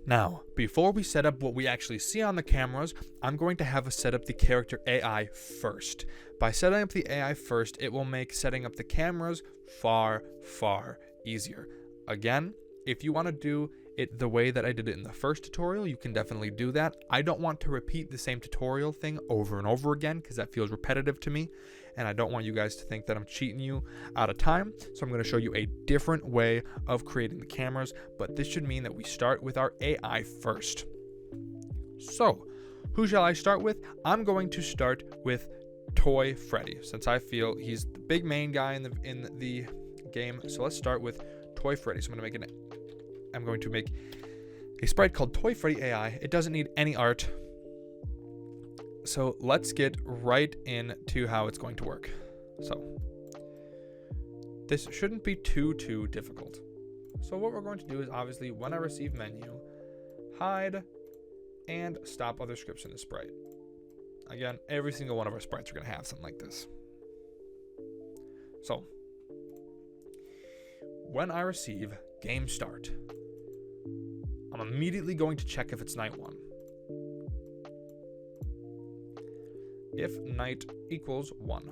Now, before we set up what we actually see on the cameras, I'm going to have us set up the character AI first. By setting up the AI first, it will make setting up the cameras far, far easier. Again, if you want to do it the way that I did it in the first tutorial, you can definitely do that. I don't want to repeat the same tutorial thing over and over again because that feels repetitive to me, and I don't want you guys to think that I'm cheating you out of time. So I'm going to show you a different way of creating the cameras, but this should mean that we start with our AI first. So, who shall I start with? I'm going to start with Toy Freddy, since I feel he's the big main guy in the game. So let's start with Toy Freddy. So I'm going to make a sprite called Toy Freddy AI. It doesn't need any art. So let's get right into how it's going to work. So this shouldn't be too difficult. So what we're going to do is, obviously, when I receive menu, hide and stop other scripts in the sprite. Again, every single one of our sprites are going to have something like this. So when I receive game start, I'm immediately going to check if it's night 1. If night equals 1,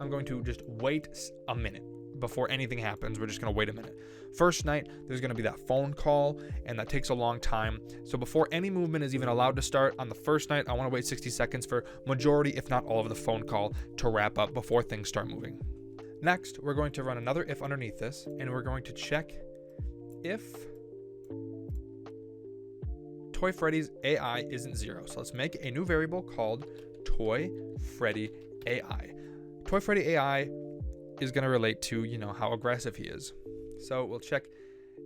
I'm going to just wait a minute before anything happens. We're just going to wait a minute. First night, there's going to be that phone call, and that takes a long time. So before any movement is even allowed to start on the first night, I want to wait 60 seconds for majority, if not all, of the phone call to wrap up before things start moving. Next, we're going to run another if underneath this, and we're going to check if Toy Freddy's AI isn't 0. So let's make a new variable called Toy Freddy AI. Toy Freddy AI is going to relate to, how aggressive he is. So we'll check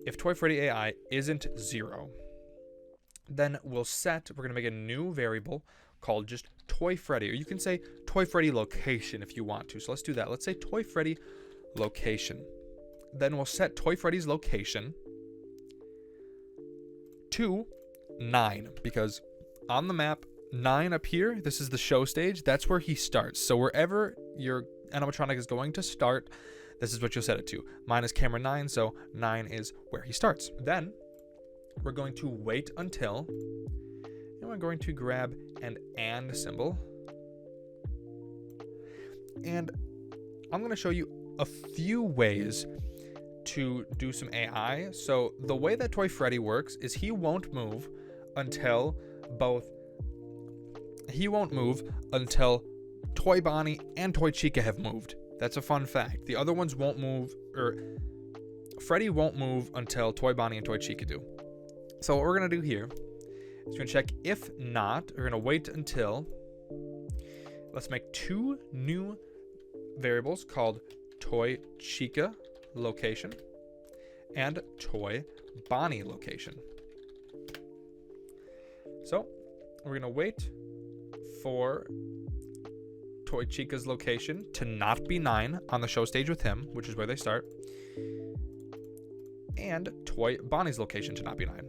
if Toy Freddy AI isn't 0. Then we're going to make a new variable called just Toy Freddy, or you can say Toy Freddy location if you want to. So let's do that. Let's say Toy Freddy location. Then we'll set Toy Freddy's location to 9, because on the map 9 up here, this is the show stage, that's where he starts. So wherever your animatronic is going to start, this is what you'll set it to. Mine is camera 9, so 9 is where he starts. Then we're going to wait until, and we're going to grab an and symbol, and I'm going to show you a few ways to do some AI. So the way that Toy Freddy works is he won't move until Toy Bonnie and Toy Chica have moved. That's a fun fact. The other ones won't move, or Freddy won't move until Toy Bonnie and Toy Chica do. So what we're going to do here is we're going to check if not. We're going to wait until, let's make 2 new variables called Toy Chica location and Toy Bonnie location. So we're going to wait for Toy Chica's location to not be 9 on the show stage with him, which is where they start, and Toy Bonnie's location to not be 9.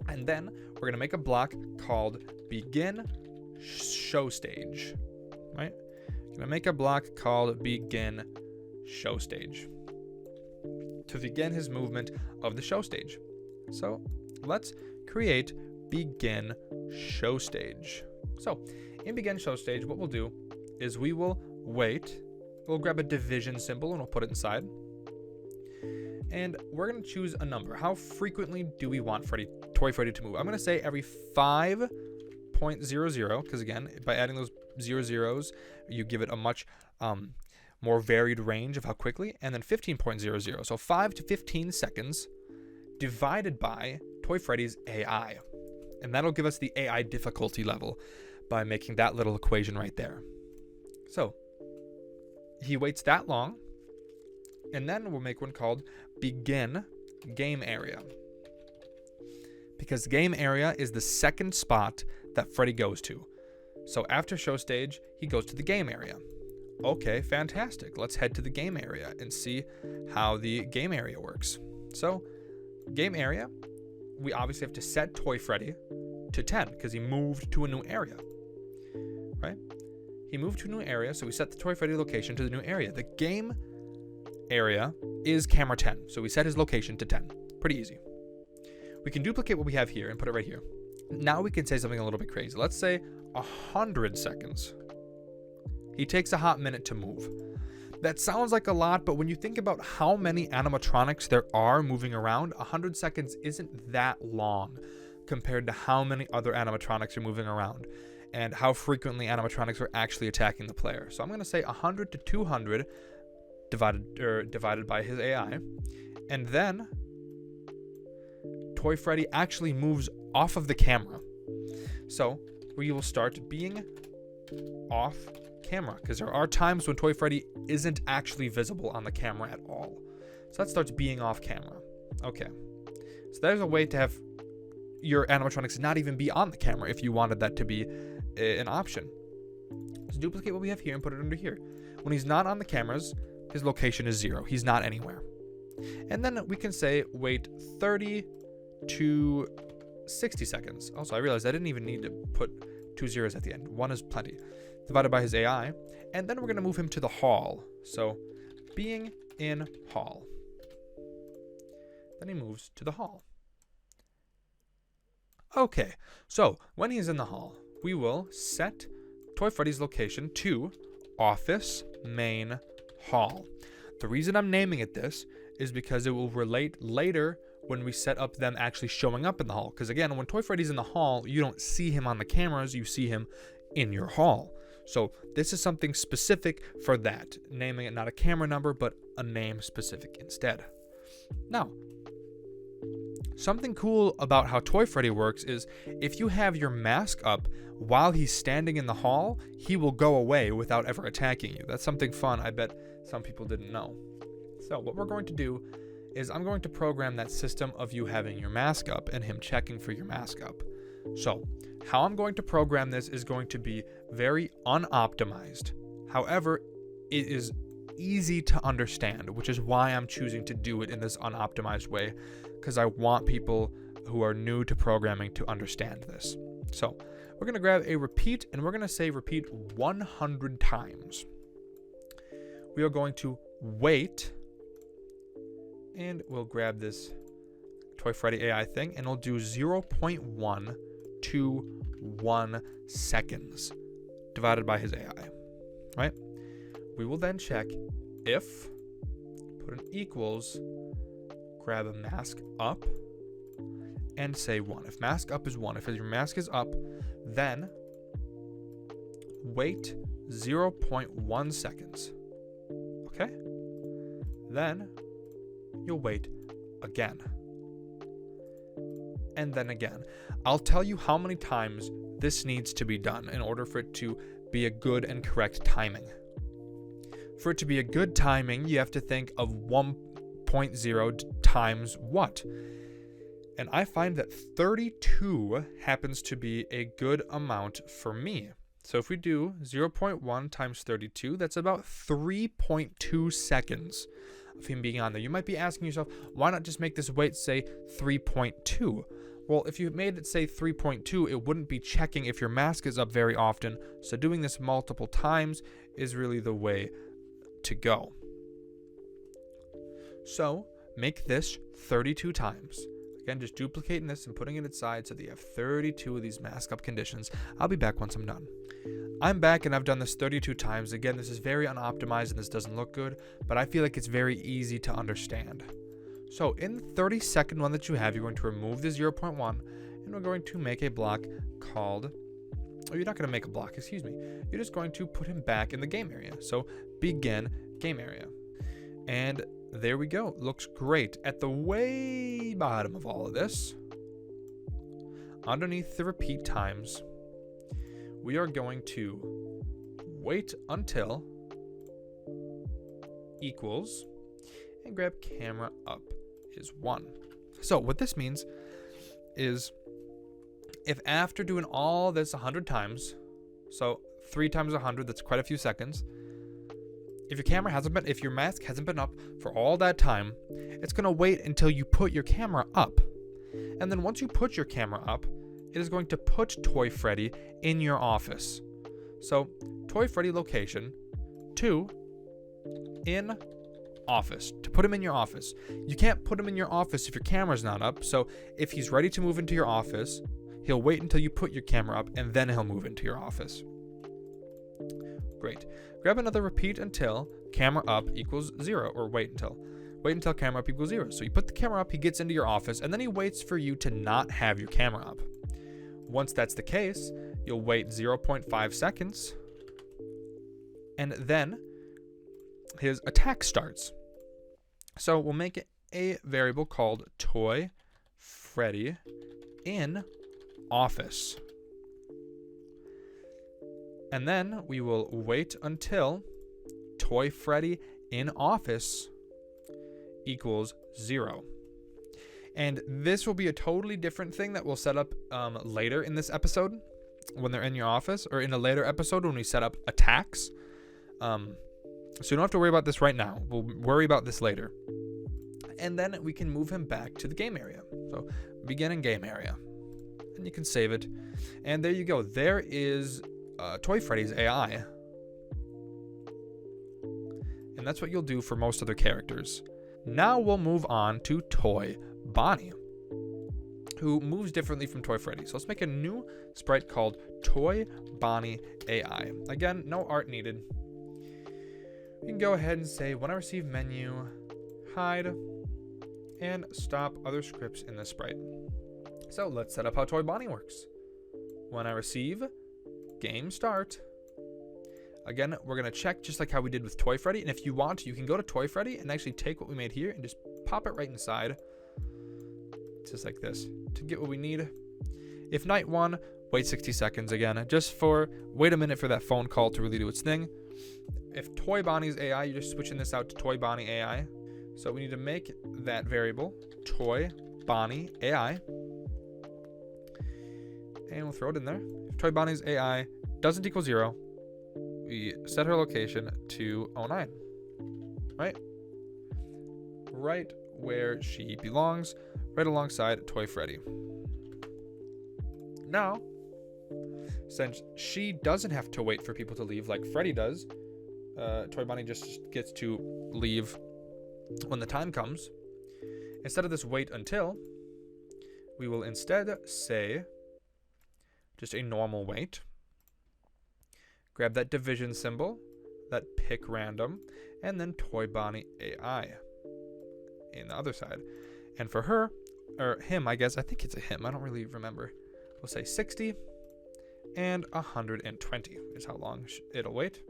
And then we're going to make a block called begin show stage, right? Going to make a block called begin show stage to begin his movement of the show stage. So let's create begin show stage. So in begin show stage, what we'll do is we will wait. We'll grab a division symbol and we'll put it inside. And we're going to choose a number. How frequently do we want Toy Freddy to move? I'm going to say every 5.00, because again, by adding those 00s, you give it a much more varied range of how quickly. And then 15.00, so 5 to 15 seconds divided by Toy Freddy's AI. And that'll give us the AI difficulty level by making that little equation right there. So he waits that long, and then we'll make one called begin game area, because game area is the second spot that Freddy goes to. So after show stage, he goes to the game area. Okay, fantastic. Let's head to the game area and see how the game area works. So game area, we obviously have to set Toy Freddy to 10 because he moved to a new area, right? He moved to a new area, so we set the Toy Freddy location to the new area. The game area is camera 10, so we set his location to 10. Pretty easy. we can duplicate what we have here and put it right here. Now we can say something a little bit crazy. Let's say 100 seconds. He takes a hot minute to move. That sounds like a lot, but when you think about how many animatronics there are moving around, 100 seconds isn't that long compared to how many other animatronics are moving around and how frequently animatronics are actually attacking the player. So I'm going to say 100 to 200 divided by his AI, and then Toy Freddy actually moves off of the camera. So we will start being off camera, because there are times when Toy Freddy isn't actually visible on the camera at all. So that starts being off camera. Okay, so there's a way to have your animatronics not even be on the camera if you wanted that to be an option. Let's duplicate what we have here and put it under here. When he's not on the cameras, his location is 0. He's not anywhere. And then we can say wait 30 to 60 seconds. Also, I realized I didn't even need to put 2 zeros at the end. 1 is plenty. Divided by his AI. And then we're going to move him to the hall. So being in hall. Then he moves to the hall. Okay, so when he's in the hall, we will set Toy Freddy's location to office main hall. The reason I'm naming it this is because it will relate later when we set up them actually showing up in the hall. Because again, when Toy Freddy's in the hall, you don't see him on the cameras, you see him in your hall. So this is something specific for that, naming it not a camera number, but a name specific instead. Now, something cool about how Toy Freddy works is if you have your mask up while he's standing in the hall, he will go away without ever attacking you. That's something fun I bet some people didn't know. So what we're going to do is I'm going to program that system of you having your mask up and him checking for your mask up. So how I'm going to program this is going to be very unoptimized. However, it is easy to understand, which is why I'm choosing to do it in this unoptimized way, because I want people who are new to programming to understand this. So we're going to grab a repeat, and we're going to say repeat 100 times. We are going to wait, and we'll grab this Toy Freddy AI thing, and we'll do 0.1 to 1 seconds divided by his AI, right? We will then check if, put an equals, grab a mask up, and say 1. If mask up is 1, if your mask is up, then wait 0.1 seconds. Okay? Then you'll wait again. And then again. I'll tell you how many times this needs to be done in order for it to be a good and correct timing. For it to be a good timing, you have to think of 1.0 times what? And I find that 32 happens to be a good amount for me. So if we do 0.1 times 32, that's about 3.2 seconds of him being on there. You might be asking yourself, why not just make this wait say 3.2? Well, if you made it say 3.2, it wouldn't be checking if your mask is up very often. So doing this multiple times is really the way to go. So make this 32 times. Again, just duplicating this and putting it inside so that you have 32 of these mask up conditions. I'll be back once I'm done. I'm back and I've done this 32 times. Again, this is very unoptimized and this doesn't look good, but I feel like it's very easy to understand. So in the 30-second one that you have, you're going to remove the 0.1 and we're going to make a block called, you're not going to make a block, excuse me. You're just going to put him back in the game area. So begin game area. And there we go. Looks great. At the way bottom of all of this, underneath the repeat times, we are going to wait until equals and grab camera up is 1. So what this means is if after doing all this 100 times, so 3 times 100, that's quite a few seconds. If your mask hasn't been up for all that time, it's going to wait until you put your camera up. And then once you put your camera up, it is going to put Toy Freddy in your office. So Toy Freddy location to in office, to put him in your office. You can't put him in your office if your camera's not up, so if he's ready to move into your office, he'll wait until you put your camera up, and then he'll move into your office. Great. Grab another repeat until camera up equals 0, or wait until camera up equals 0. So you put the camera up, he gets into your office, and then he waits for you to not have your camera up. Once that's the case, you'll wait 0.5 seconds, and then his attack starts. So we'll make a variable called toy Freddy in office. And then we will wait until toy Freddy in office equals 0. And this will be a totally different thing that we'll set up later in this episode when they're in your office, or in a later episode when we set up attacks. So you don't have to worry about this right now. We'll worry about this later. And then we can move him back to the game area. So begin in game area. And you can save it. And there you go. There is Toy Freddy's AI. And that's what you'll do for most other characters. Now we'll move on to Toy Bonnie, who moves differently from Toy Freddy. So let's make a new sprite called Toy Bonnie AI. Again, no art needed. You can go ahead and say, when I receive menu, hide, and stop other scripts in the sprite. So let's set up how Toy Bonnie works. When I receive, game start. Again, we're going to check just like how we did with Toy Freddy. And if you want, you can go to Toy Freddy and actually take what we made here and just pop it right inside. Just like this to get what we need. If night 1, wait 60 seconds again, just for wait a minute for that phone call to really do its thing. If Toy Bonnie's AI, you're just switching this out to Toy Bonnie AI. So we need to make that variable Toy Bonnie AI. And we'll throw it in there. If Toy Bonnie's AI doesn't equal 0, we set her location to 09. Right? Right where she belongs, right alongside Toy Freddy. Now, since she doesn't have to wait for people to leave like Freddy does, Toy Bonnie just gets to leave when the time comes. Instead of this wait until, we will instead say just a normal wait. Grab that division symbol, that pick random, and then Toy Bonnie AI in the other side. And for her, or him, I guess, I think it's a him, I don't really remember. We'll say 60 and 120 is how long it'll wait.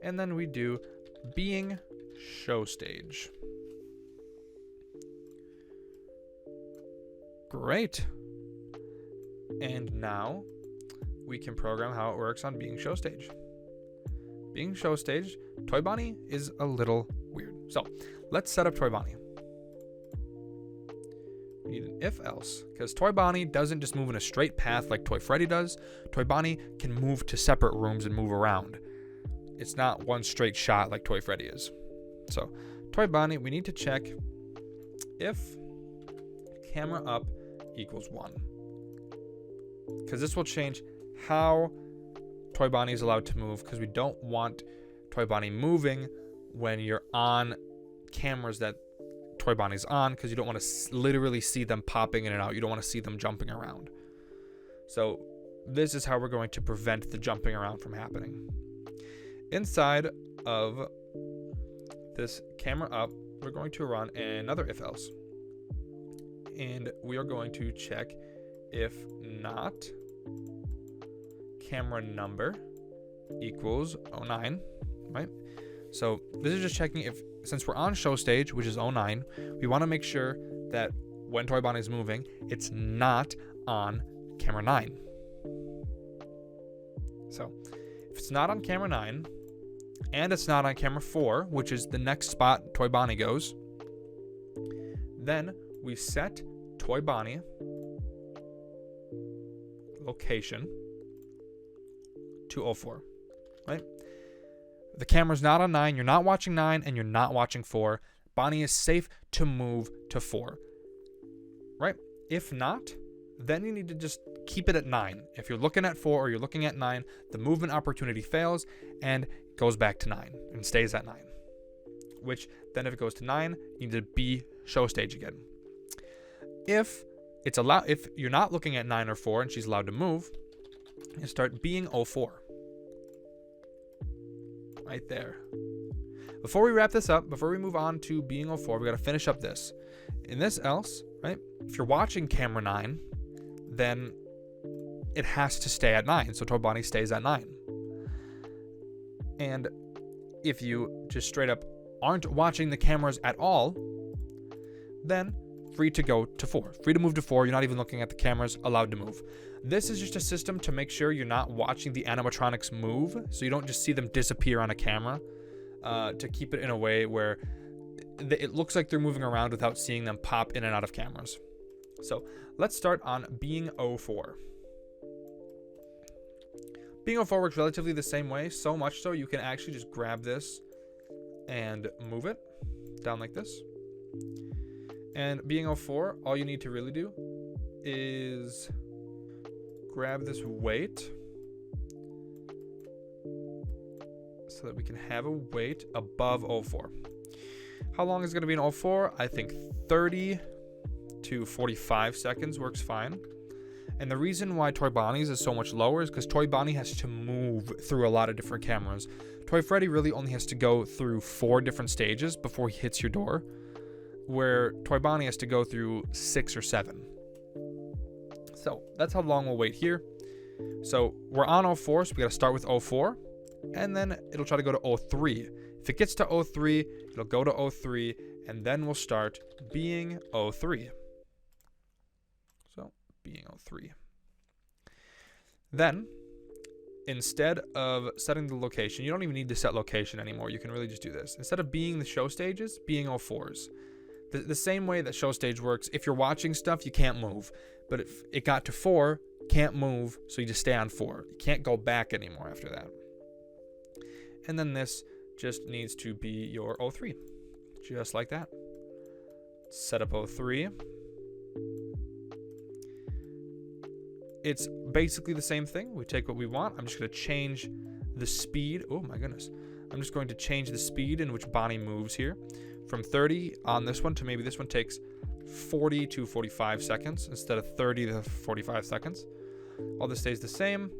And then we do being show stage. Great. And now we can program how it works on being show stage. Being show stage, Toy Bonnie is a little weird. So let's set up Toy Bonnie. We need an if else, because Toy Bonnie doesn't just move in a straight path like Toy Freddy does. Toy Bonnie can move to separate rooms and move around. It's not one straight shot like Toy Freddy is. So Toy Bonnie, we need to check if camera up equals 1. Because this will change how Toy Bonnie is allowed to move, because we don't want Toy Bonnie moving when you're on cameras that Toy Bonnie's on, because you don't want to literally see them popping in and out. You don't want to see them jumping around. So this is how we're going to prevent the jumping around from happening. Inside of this camera up, we're going to run another if else. And we are going to check if not camera number equals 09, right? So this is just checking if, since we're on show stage, which is 09, we want to make sure that when Toy Bonnie is moving, it's not on camera 9. So if it's not on camera 9, and it's not on camera 4, which is the next spot Toy Bonnie goes, then we set Toy Bonnie location to 04, right? The camera's not on 9, you're not watching 9, and you're not watching 4. Bonnie is safe to move to 4, right? If not, then you need to just keep it at 9. If you're looking at 4 or you're looking at 9, the movement opportunity fails and goes back to 9 and stays at 9. which then if it goes to 9, you need to be show stage again. If you're not looking at 9 or 4 and she's allowed to move, you start being 04. Right there. Before we wrap this up, before we move on to being 04, we got to finish up this. In this else, right? If you're watching camera 9, then it has to stay at 9. So Toy Bonnie stays at 9. And if you just straight up aren't watching the cameras at all, then free to go to 4. Free to move to 4. You're not even looking at the cameras, allowed to move. This is just a system to make sure you're not watching the animatronics move, so you don't just see them disappear on a camera, to keep it in a way where it looks like they're moving around without seeing them pop in and out of cameras. So let's start on being 04. Being 04 works relatively the same way, so much so you can actually just grab this and move it down like this. And being 04, all you need to really do is grab this weight so that we can have a weight above 04. How long is it going to be in 04? I think 30 to 45 seconds works fine. And the reason why Toy Bonnie's is so much lower is because Toy Bonnie has to move through a lot of different cameras. Toy Freddy really only has to go through 4 different stages before he hits your door, where Toy Bonnie has to go through 6 or 7. So that's how long we'll wait here. So we're on 04, so we got to start with 04, and then it'll try to go to 03. If it gets to 03, it'll go to 03, and then we'll start being 03. So being 03. Then, instead of setting the location, you don't even need to set location anymore. You can really just do this. Instead of being the show stages, being 04s. The same way that show stage works, if you're watching stuff, you can't move. But if it got to 4, can't move, so you just stay on 4. You can't go back anymore after that. And then this just needs to be your 03. Just like that. Set up 03. It's basically the same thing. We take what we want. I'm just going to change the speed. Oh my goodness. I'm just going to change the speed in which Bonnie moves here. From 30 on this one to maybe this one takes 40 to 45 seconds instead of 30 to 45 seconds. All this stays the same.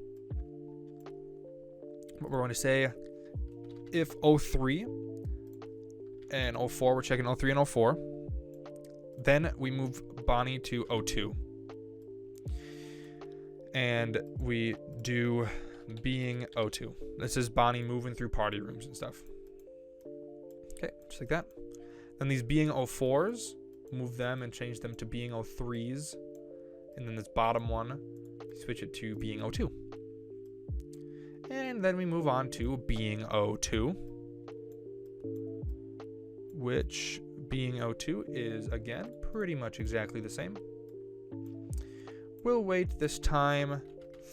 What we're going to say, if 03 and 04, we're checking 03 and 04, then we move Bonnie to 02. And we do being 02. This is Bonnie moving through party rooms and stuff. Okay, just like that. Then these being 04s, move them and change them to being 03s. And then this bottom one, switch it to being 02. And then we move on to being 02, which being 02 is, again, pretty much exactly the same. We'll wait this time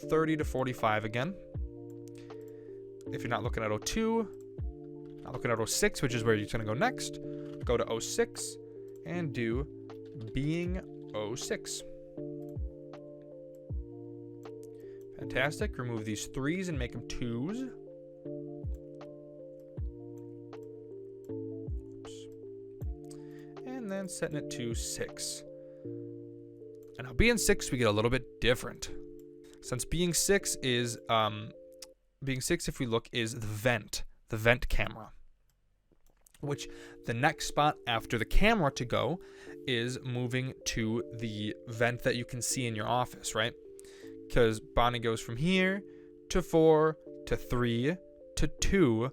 30 to 45 again. If you're not looking at 02, not looking at 06, which is where you're going to go next, go to 06 and do being 06. Fantastic. Remove these 3s and make them 2s. Oops. And then setting it to 6. And now being 6, we get a little bit different. Since being 6 is, if we look, is the vent camera. Which the next spot after the camera to go is moving to the vent that you can see in your office, right? Because Bonnie goes from here to 4 to 3 to 2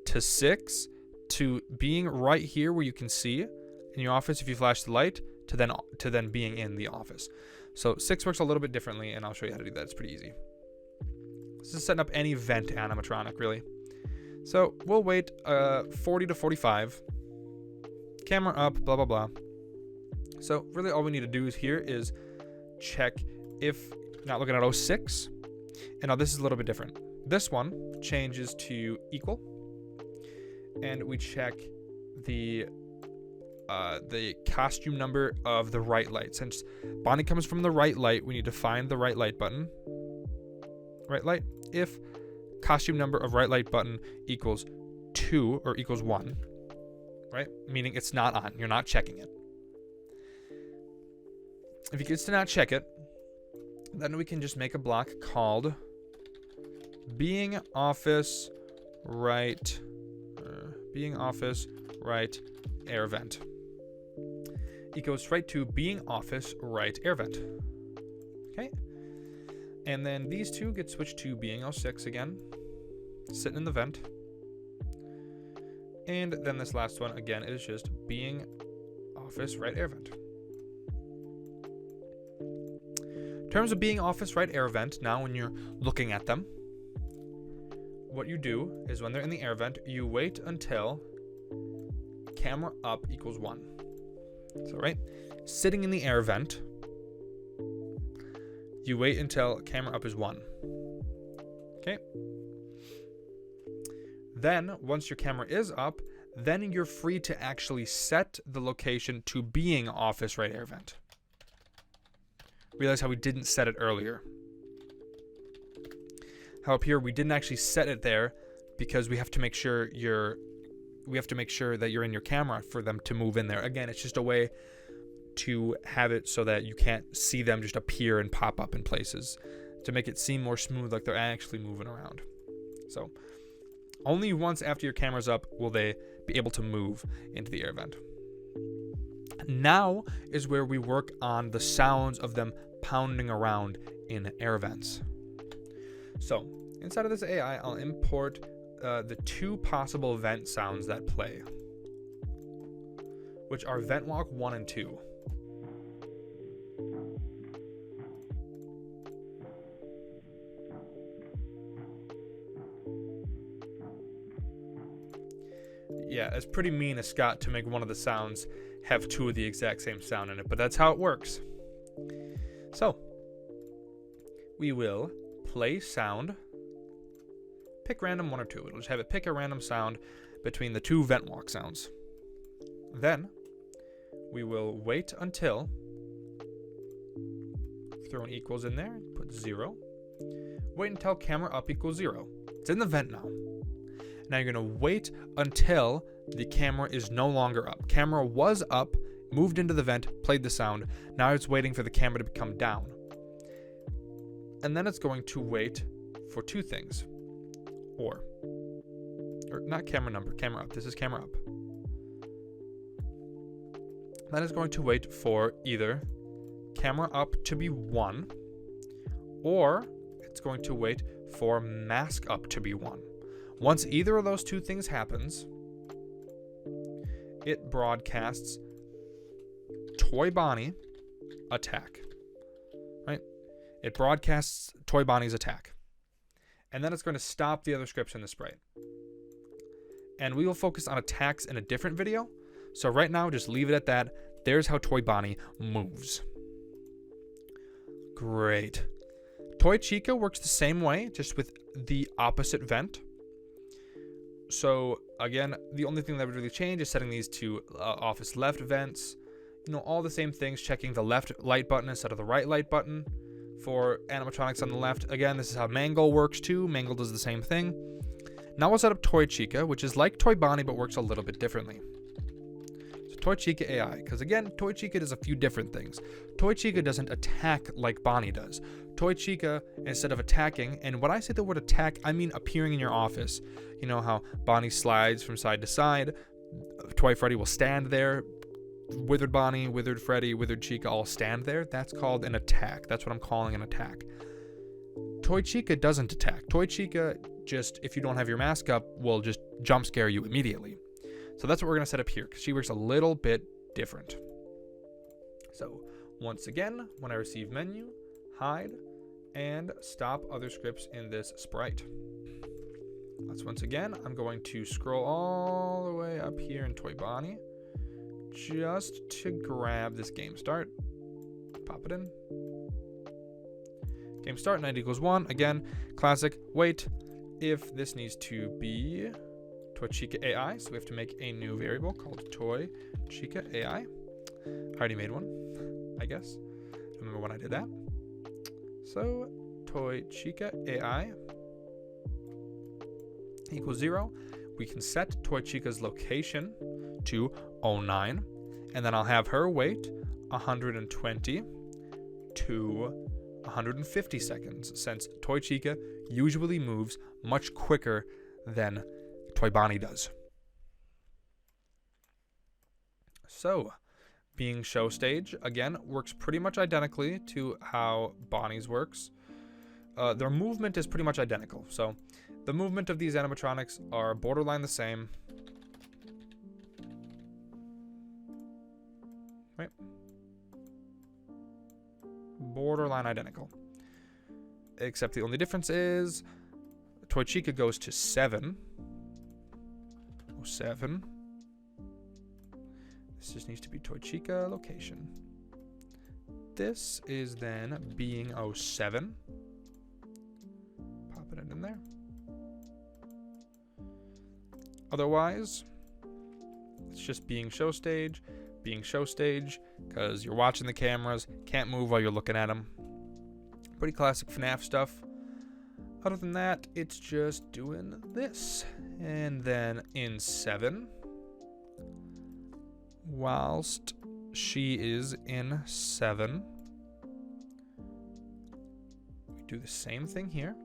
to 6 to being right here where you can see in your office if you flash the light to then being in the office. So 6 works a little bit differently, and I'll show you how to do that. It's pretty easy. This is setting up any vent animatronic, really. So we'll wait 40 to 45. Camera up, blah, blah, blah. So really all we need to do here is check if not looking at 06. And now this is a little bit different. This one changes to equal. And we check the costume number of the right light. Since Bonnie comes from the right light, we need to find the right light button. Right light. If costume number of right light button equals 2 or equals 1, right? Meaning it's not on. You're not checking it. If it gets to not check it, then we can just make a block called being office right air vent equals right to being office right air vent. Okay. And then these two get switched to being 06 again, sitting in the vent. And then this last one again is just being office right air vent. In terms of being office right air vent, now when you're looking at them, what you do is when they're in the air vent, you wait until camera up equals 1. So, right, sitting in the air vent, you wait until camera up is 1. Okay. Then, once your camera is up, then you're free to actually set the location to being office right air vent. Realize how we didn't set it earlier. How up here we didn't actually set it there because we have to make sure that you're in your camera for them to move in there. Again, it's just a way to have it so that you can't see them just appear and pop up in places to make it seem more smooth, like they're actually moving around. So only once after your camera's up will they be able to move into the air vent. Now is where we work on the sounds of them pounding around in air vents. So inside of this AI, I'll import the 2 possible vent sounds that play, which are vent walk 1 and 2. Yeah, it's pretty mean of Scott to make one of the sounds have 2 of the exact same sound in it, but that's how it works. So, we will play sound, pick random 1 or 2. It'll just have it pick a random sound between the 2 vent walk sounds. Then, we will wait until, throw an equals in there, put 0. Wait until camera up equals 0. It's in the vent now. Now you're going to wait until the camera is no longer up. Camera was up, moved into the vent, played the sound. Now it's waiting for the camera to become down. And then it's going to wait for 2 things. Or not camera number, camera up. This is camera up. Then it's going to wait for either camera up to be 1, or it's going to wait for mask up to be 1. Once either of those 2 things happens, it broadcasts Toy Bonnie attack. Right? It broadcasts Toy Bonnie's attack. And then it's going to stop the other scripts in the sprite. And we will focus on attacks in a different video. So right now, just leave it at that. There's how Toy Bonnie moves. Great. Toy Chica works the same way, just with the opposite vent. So again, the only thing that would really change is setting these to office left vents. You know, all the same things, checking the left light button instead of the right light button for animatronics on the left. Again, this is how Mangle works too. Mangle does the same thing. Now we'll set up Toy Chica, which is like Toy Bonnie but works a little bit differently. So Toy Chica AI, because again, Toy Chica does a few different things. Toy Chica doesn't attack like Bonnie does. Toy Chica, instead of attacking, and when I say the word attack, I mean appearing in your office. You know how Bonnie slides from side to side. Toy Freddy will stand there. Withered Bonnie, Withered Freddy, Withered Chica all stand there. That's called an attack. That's what I'm calling an attack. Toy Chica doesn't attack. Toy Chica just, if you don't have your mask up, will just jump scare you immediately. So that's what we're going to set up here, because she works a little bit different. So once again, when I receive menu, hide, and stop other scripts in this sprite. Let's once again, I'm going to scroll all the way up here in Toy Bonnie just to grab this game start. Pop it in. Game start, 9 equals 1. Again, classic. Wait, if this needs to be Toy Chica AI, so we have to make a new variable called Toy Chica AI. I already made one, I guess. Remember when I did that. So, Toy Chica AI equals 0. We can set Toy Chica's location to 09. And then I'll have her wait 120 to 150 seconds, since Toy Chica usually moves much quicker than Toy Bonnie does. So, being show stage, again, works pretty much identically to how Bonnie's works. Their movement is pretty much identical. So, the movement of these animatronics are borderline the same. Right? Borderline identical. Except the only difference is Toy Chica goes to 7. 07. This just needs to be Toy Chica location. This is then being 07. Pop it in there. Otherwise, it's just being show stage, because you're watching the cameras, can't move while you're looking at them. Pretty classic FNAF stuff. Other than that, it's just doing this. And then in 7, whilst she is in 7, we do the same thing here.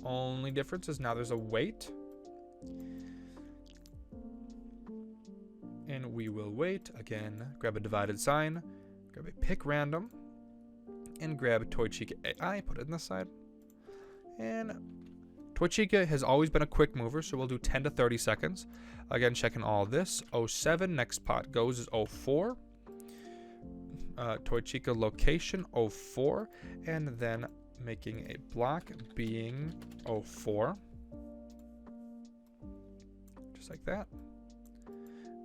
Only difference is now there's a wait. And we will wait. Again, grab a divided sign, grab a pick random, and grab Toy Chica AI, put it in the side. And Toy Chica has always been a quick mover, so we'll do 10 to 30 seconds. Again, checking all this. 07, next spot goes is 04. Toy Chica location, 04. And then making a block being 04. Just like that.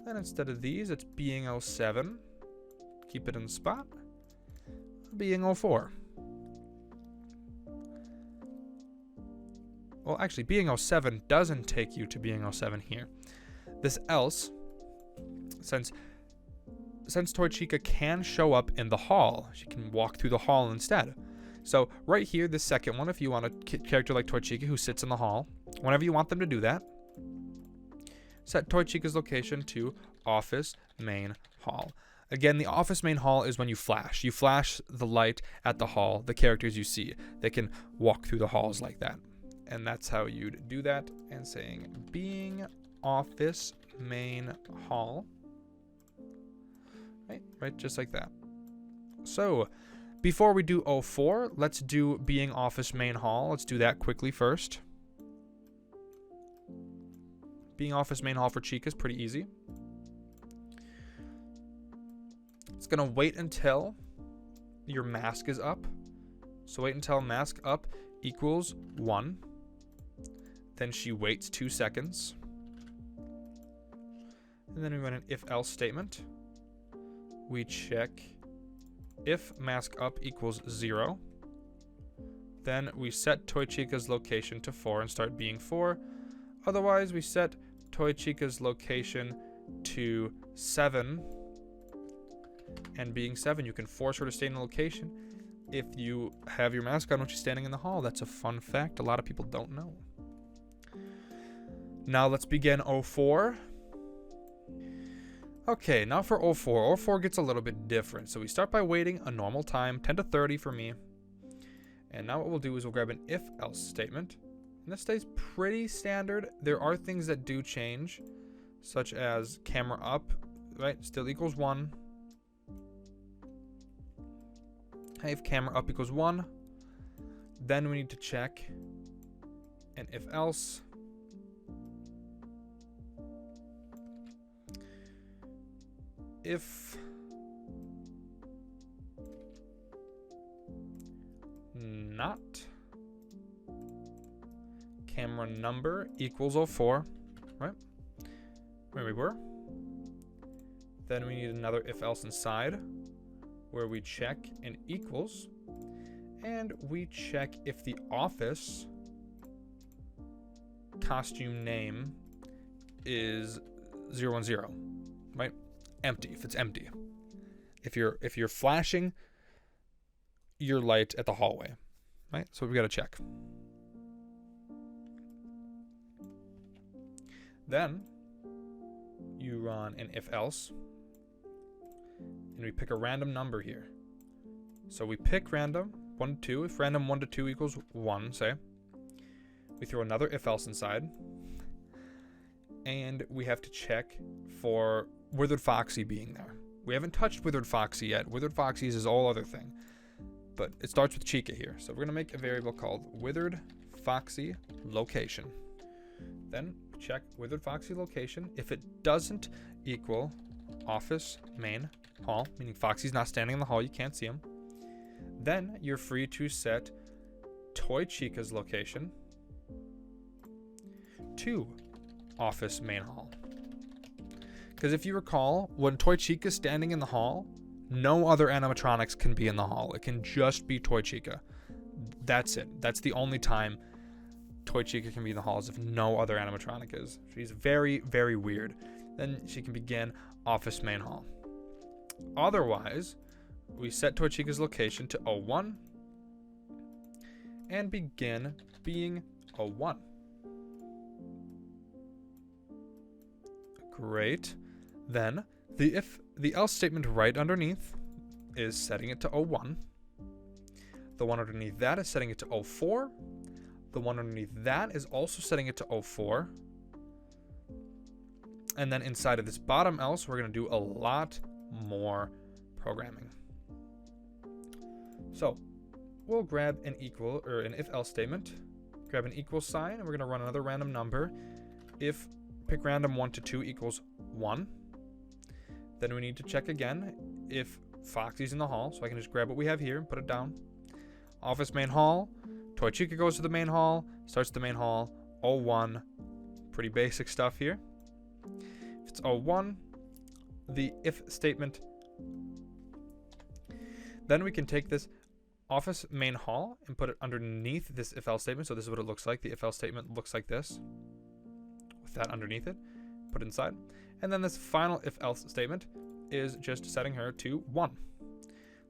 Then instead of these, it's being 07. Keep it in the spot. Being 04. Well, actually, being 07 doesn't take you to being 07 here. This else, since Toy Chica can show up in the hall, she can walk through the hall instead. So right here, the second one, if you want a character like Toy Chica who sits in the hall, whenever you want them to do that, set Toy Chica's location to office main hall. Again, the office main hall is when you flash. You flash the light at the hall, the characters you see. They can walk through the halls like that. And that's how you'd do that. And saying being office main hall. Right, just like that. So, before we do 04, let's do being office main hall. Let's do that quickly first. Being office main hall for Chica is pretty easy. It's going to wait until your mask is up. So wait until mask up equals 1. Then she waits 2 seconds. And then we run an if-else statement. We check if mask up equals 0. Then we set Toy Chica's location to 4 and start being 4. Otherwise, we set Toy Chica's location to 7. And being 7, you can force her to stay in the location if you have your mask on when she's standing in the hall. That's a fun fact a lot of people don't know. Now let's begin 04. Okay, now for 04. 04 gets a little bit different. So we start by waiting a normal time, 10 to 30 for me. And now what we'll do is we'll grab an if-else statement. And this stays pretty standard. There are things that do change, such as camera up, right, still equals 1. If camera up equals 1, then we need to check an if-else. If not camera number equals 04, right? Where we were. Then we need another if-else inside, where we check an equals, and we check if the office costume name is 010, right? Empty, if it's empty. If you're flashing your light at the hallway, right? So we got to check. Then you run an if else, and we pick a random number here. So we pick random 1 to 2. If random 1 to 2 equals 1, say, we throw another if else inside, and we have to check for Withered Foxy being there. We haven't touched Withered Foxy yet. Withered Foxy is his whole other thing, but it starts with Chica here. So we're gonna make a variable called Withered Foxy location. Then check Withered Foxy location. If it doesn't equal office main hall, meaning Foxy's not standing in the hall, you can't see him, then you're free to set Toy Chica's location to office main hall. Because if you recall, when Toy Chica's standing in the hall, no other animatronics can be in the hall. It can just be Toy Chica. That's it. That's the only time Toy Chica can be in the hall, is if no other animatronic is. She's very, very weird. Then she can begin office main hall. Otherwise, we set Toy Chica's location to 01 and begin being 01. Great. Then the else statement right underneath is setting it to 01. The one underneath that is setting it to 04. The one underneath that is also setting it to 04. And then inside of this bottom else, we're going to do a lot more programming. So we'll grab an equal, or an if else statement, grab an equal sign, and we're going to run another random number. If pick random 1 to 2 equals 1, then we need to check again if Foxy's in the hall. So I can just grab what we have here and put it down. Office main hall. Toy Chica goes to the main hall, starts the main hall, 01. Pretty basic stuff here. If it's 01, the if statement. Then we can take this office main hall and put it underneath this if else statement. So this is what it looks like. The if else statement looks like this, with that underneath it. Put it inside. And then this final if else statement is just setting her to 1.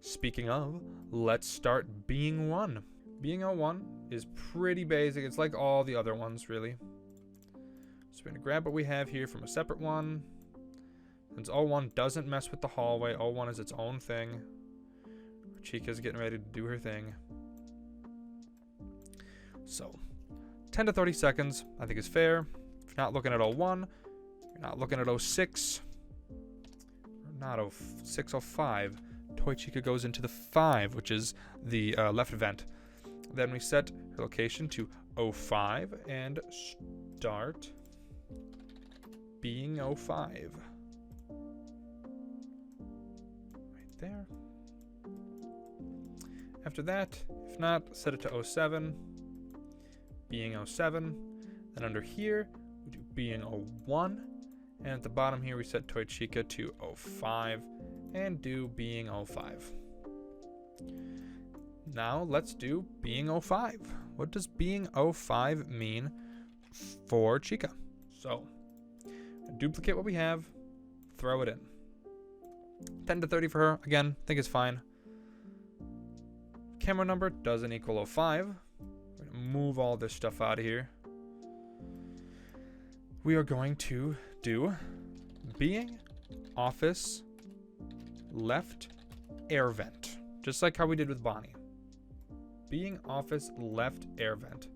Speaking of, let's start being 1. Being 01 is pretty basic. It's like all the other ones, really. So we're going to grab what we have here from a separate one. Since 01 doesn't mess with the hallway, 01 is its own thing. Chica's getting ready to do her thing. So 10 to 30 seconds, I think, is fair. If you're not looking at 01, you're not looking at 06, or not 06, 05. Toy Chica goes into the 5, which is the left vent. Then we set her location to 05 and start being 05. Right there. After that, if not, set it to 07, being 07. Then under here, we do being 01. And at the bottom here, we set Toy Chica to 05 and do being 05. Now let's do being 05. What does being 05 mean for Chica? So, duplicate what we have, throw it in. 10 to 30 for her, again, think it's fine. Camera number doesn't equal 05. We're going to move all this stuff out of here. We are going to do being office left air vent, just like how we did with Bonnie. Being office left air vent.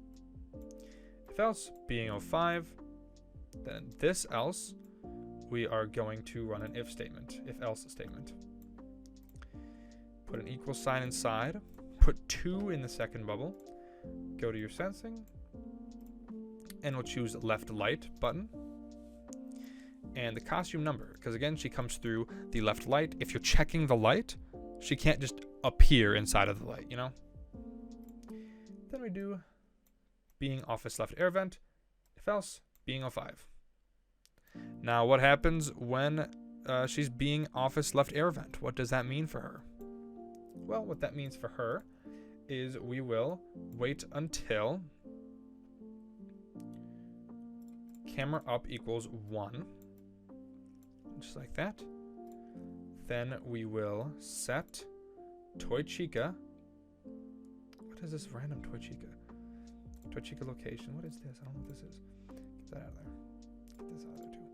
If else, being 05, then this else, we are going to run an if statement, if else statement. Put an equal sign inside, put 2 in the second bubble, go to your sensing, and we'll choose left light button. And the costume number, because again, she comes through the left light. If you're checking the light, she can't just appear inside of the light, you know? Then we do being office left air vent, if else, being 05. Now, what happens when she's being office left air vent? What does that mean for her? Well, what that means for her is we will wait until camera up equals 1, just like that. Then we will set Toy Chica. What is this random Toy Chica? Toy Chica location. What is this? I don't know what this is. Get that out of there. Get this out of there too.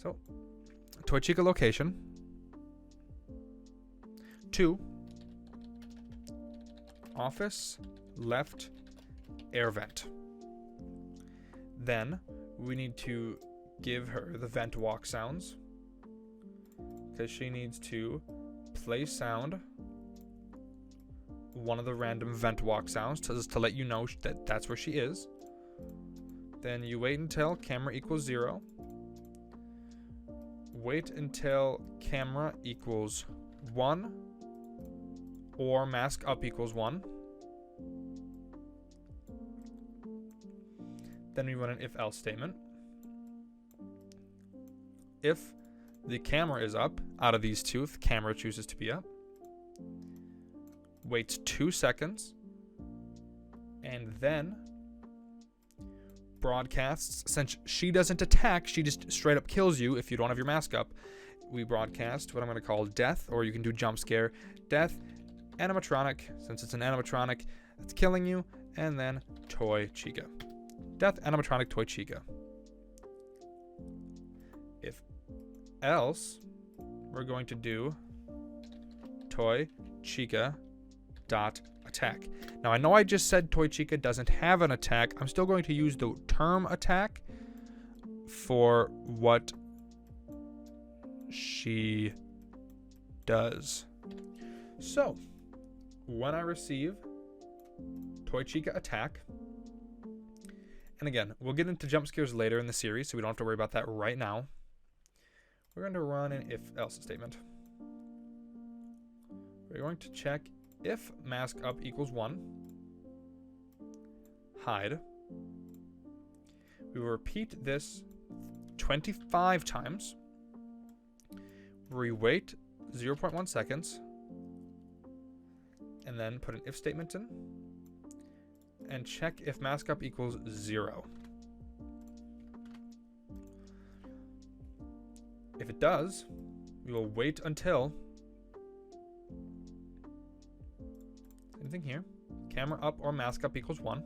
So, Toy Chica location. 2. Office, left, air vent. Then we need to give her the vent walk sounds, because she needs to play sound, one of the random vent walk sounds, to let you know that that's where she is. Then you wait until camera equals 0. Wait until camera equals 1 or mask up equals 1. Then we run an if-else statement. If the camera is up, out of these two, if the camera chooses to be up, waits 2 seconds, and then broadcasts. Since she doesn't attack, she just straight up kills you if you don't have your mask up. We broadcast what I'm going to call death, or you can do jump scare. Death, animatronic, since it's an animatronic that's killing you, and then Toy Chica. Death, animatronic, Toy Chica. If else, we're going to do Toy Chica dot attack. Now I know I just said Toy Chica doesn't have an attack. I'm still going to use the term attack for what she does. So when I receive Toy Chica attack, and again, we'll get into jump scares later in the series, so we don't have to worry about that right now. We're going to run an if-else statement. We're going to check if mask up equals 1, hide. We will repeat this 25 times. We wait 0.1 seconds, and then put an if statement in, and check if mask up equals 0. If it does, we will wait until, same thing here, camera up or mask up equals 1,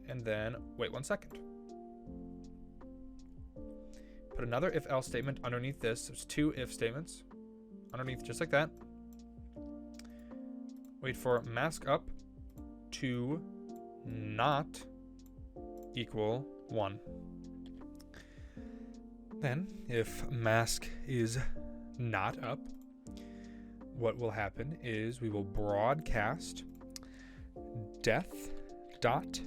and then wait 1 second. Put another if else statement underneath this. There's 2 if statements underneath, just like that. Wait for mask up to not equal 1. Then, if mask is not up, what will happen is we will broadcast death dot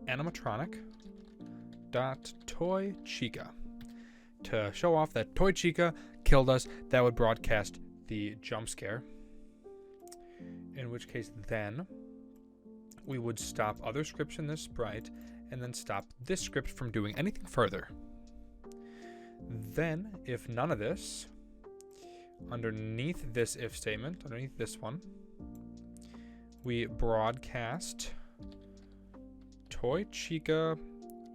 animatronic dot Toy Chica to show off that Toy Chica killed us. That would broadcast the jump scare, in which case then we would stop other scripts in this sprite and then stop this script from doing anything further. Then, if none of this, underneath this if statement, underneath this one, we broadcast Toy Chica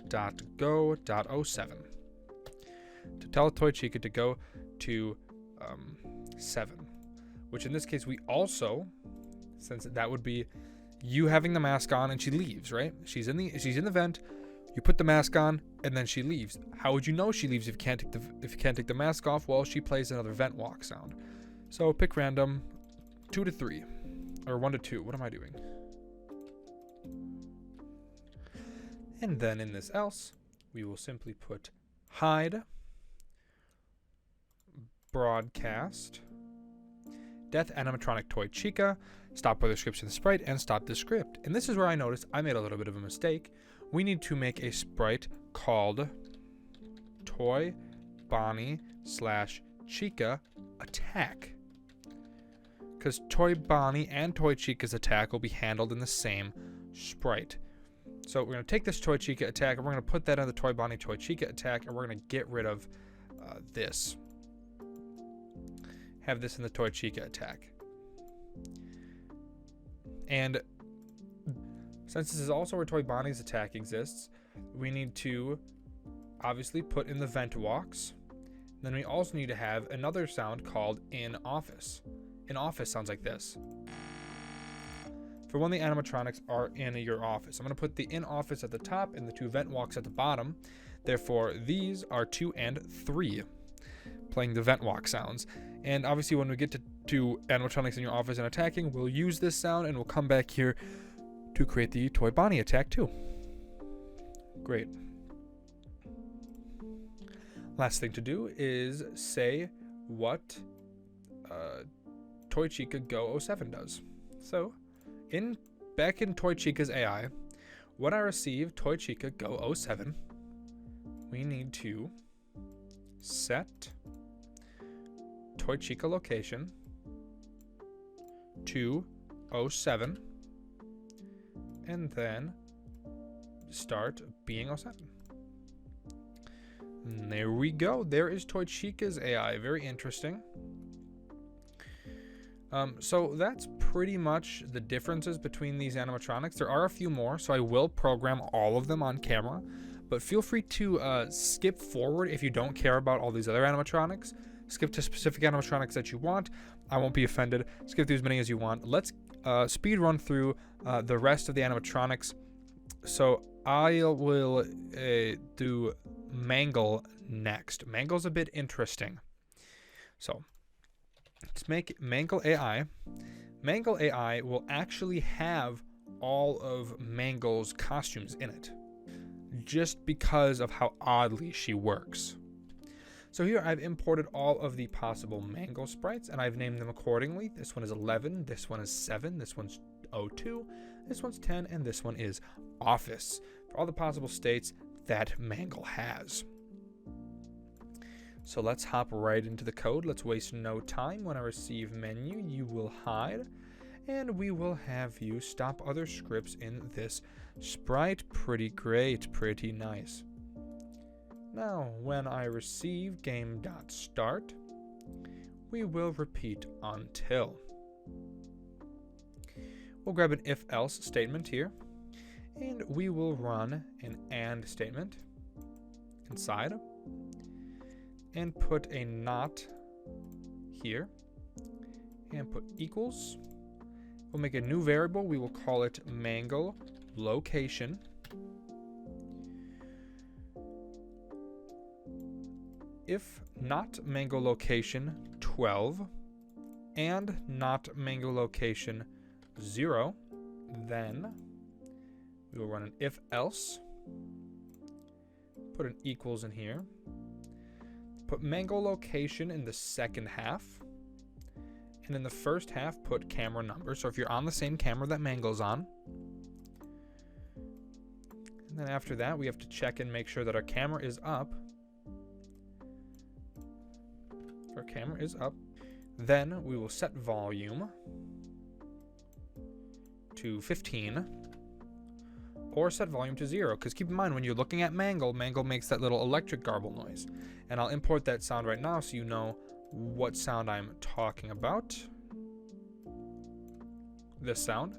.go.07 to tell Toy Chica to go to 7, which in this case we also, since that would be you having the mask on and she leaves, right? She's in the vent. You put the mask on and then she leaves. How would you know she leaves if you can't take the mask off? Well, she plays another vent walk sound. So pick random, 2 to 3 or 1 to 2. What am I doing? And then in this else, we will simply put hide, broadcast, death animatronic Toy Chica, stop other scripts in the sprite, and stop the script. And this is where I noticed I made a little bit of a mistake. We need to make a sprite called Toy Bonnie / Chica attack, because Toy Bonnie and Toy Chica's attack will be handled in the same sprite. So we're going to take this Toy Chica attack and we're going to put that on the Toy Bonnie Toy Chica attack, and we're going to get rid of this. Have this in the Toy Chica attack. And since this is also where Toy Bonnie's attack exists, we need to obviously put in the vent walks. Then we also need to have another sound called in office. In office sounds like this. For when the animatronics are in your office, I'm going to put the in office at the top and the 2 vent walks at the bottom. Therefore, these are 2 and 3, playing the vent walk sounds. And obviously, when we get to animatronics in your office and attacking, we'll use this sound, and we'll come back here to create the Toy Bonnie attack too. Great. Last thing to do is say what Toy Chica Go 07 does. So, back in Toy Chica's AI, when I receive Toy Chica Go 07, we need to set Toy Chica location to 07, and then start being 07. And there we go. There is Toy Chica's AI. Very interesting. So that's pretty much the differences between these animatronics. There are a few more, so I will program all of them on camera, but feel free to skip forward if you don't care about all these other animatronics. Skip to specific animatronics that you want. I won't be offended. Skip through as many as you want. Let's speed run through the rest of the animatronics. So I will do Mangle next. Mangle's a bit interesting. So let's make Mangle AI. Mangle AI will actually have all of Mangle's costumes in it, just because of how oddly she works. So here I've imported all of the possible Mangle sprites, and I've named them accordingly. This one is 11, this one is 7, this one's 02, this one's 10, and this one is Office, for all the possible states that Mangle has. So let's hop right into the code. Let's waste no time. When I receive menu, you will hide, and we will have you stop other scripts in this sprite. Pretty great, pretty nice. Now, when I receive game.start, we will repeat until. We'll grab an if-else statement here, and we will run an AND statement inside, and put a not here, and put equals. We'll make a new variable. We will call it Mangle location. If not Mangle location 12 and not Mangle location 0, then we will run an if else, put an equals in here, put Mangle location in the second half, and in the first half put camera number. So if you're on the same camera that Mangle's on, and then after that we have to check and make sure that our camera is up. If our camera is up, then we will set volume to 15, or set volume to 0, because keep in mind, when you're looking at Mangle, Mangle makes that little electric garble noise. And I'll import that sound right now so you know what sound I'm talking about. This sound.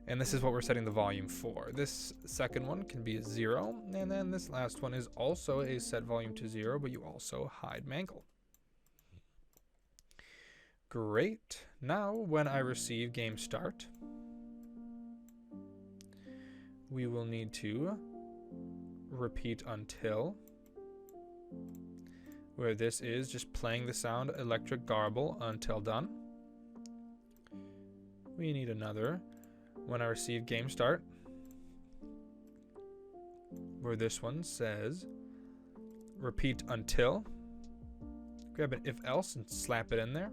And this is what we're setting the volume for. This second one can be a 0, and then this last one is also a set volume to 0, but you also hide Mangle. Great. Now, when I receive game start, we will need to repeat until, where this is just playing the sound electric garble until done. We need another when I receive game start, where this one says repeat until. Grab an if else and slap it in there.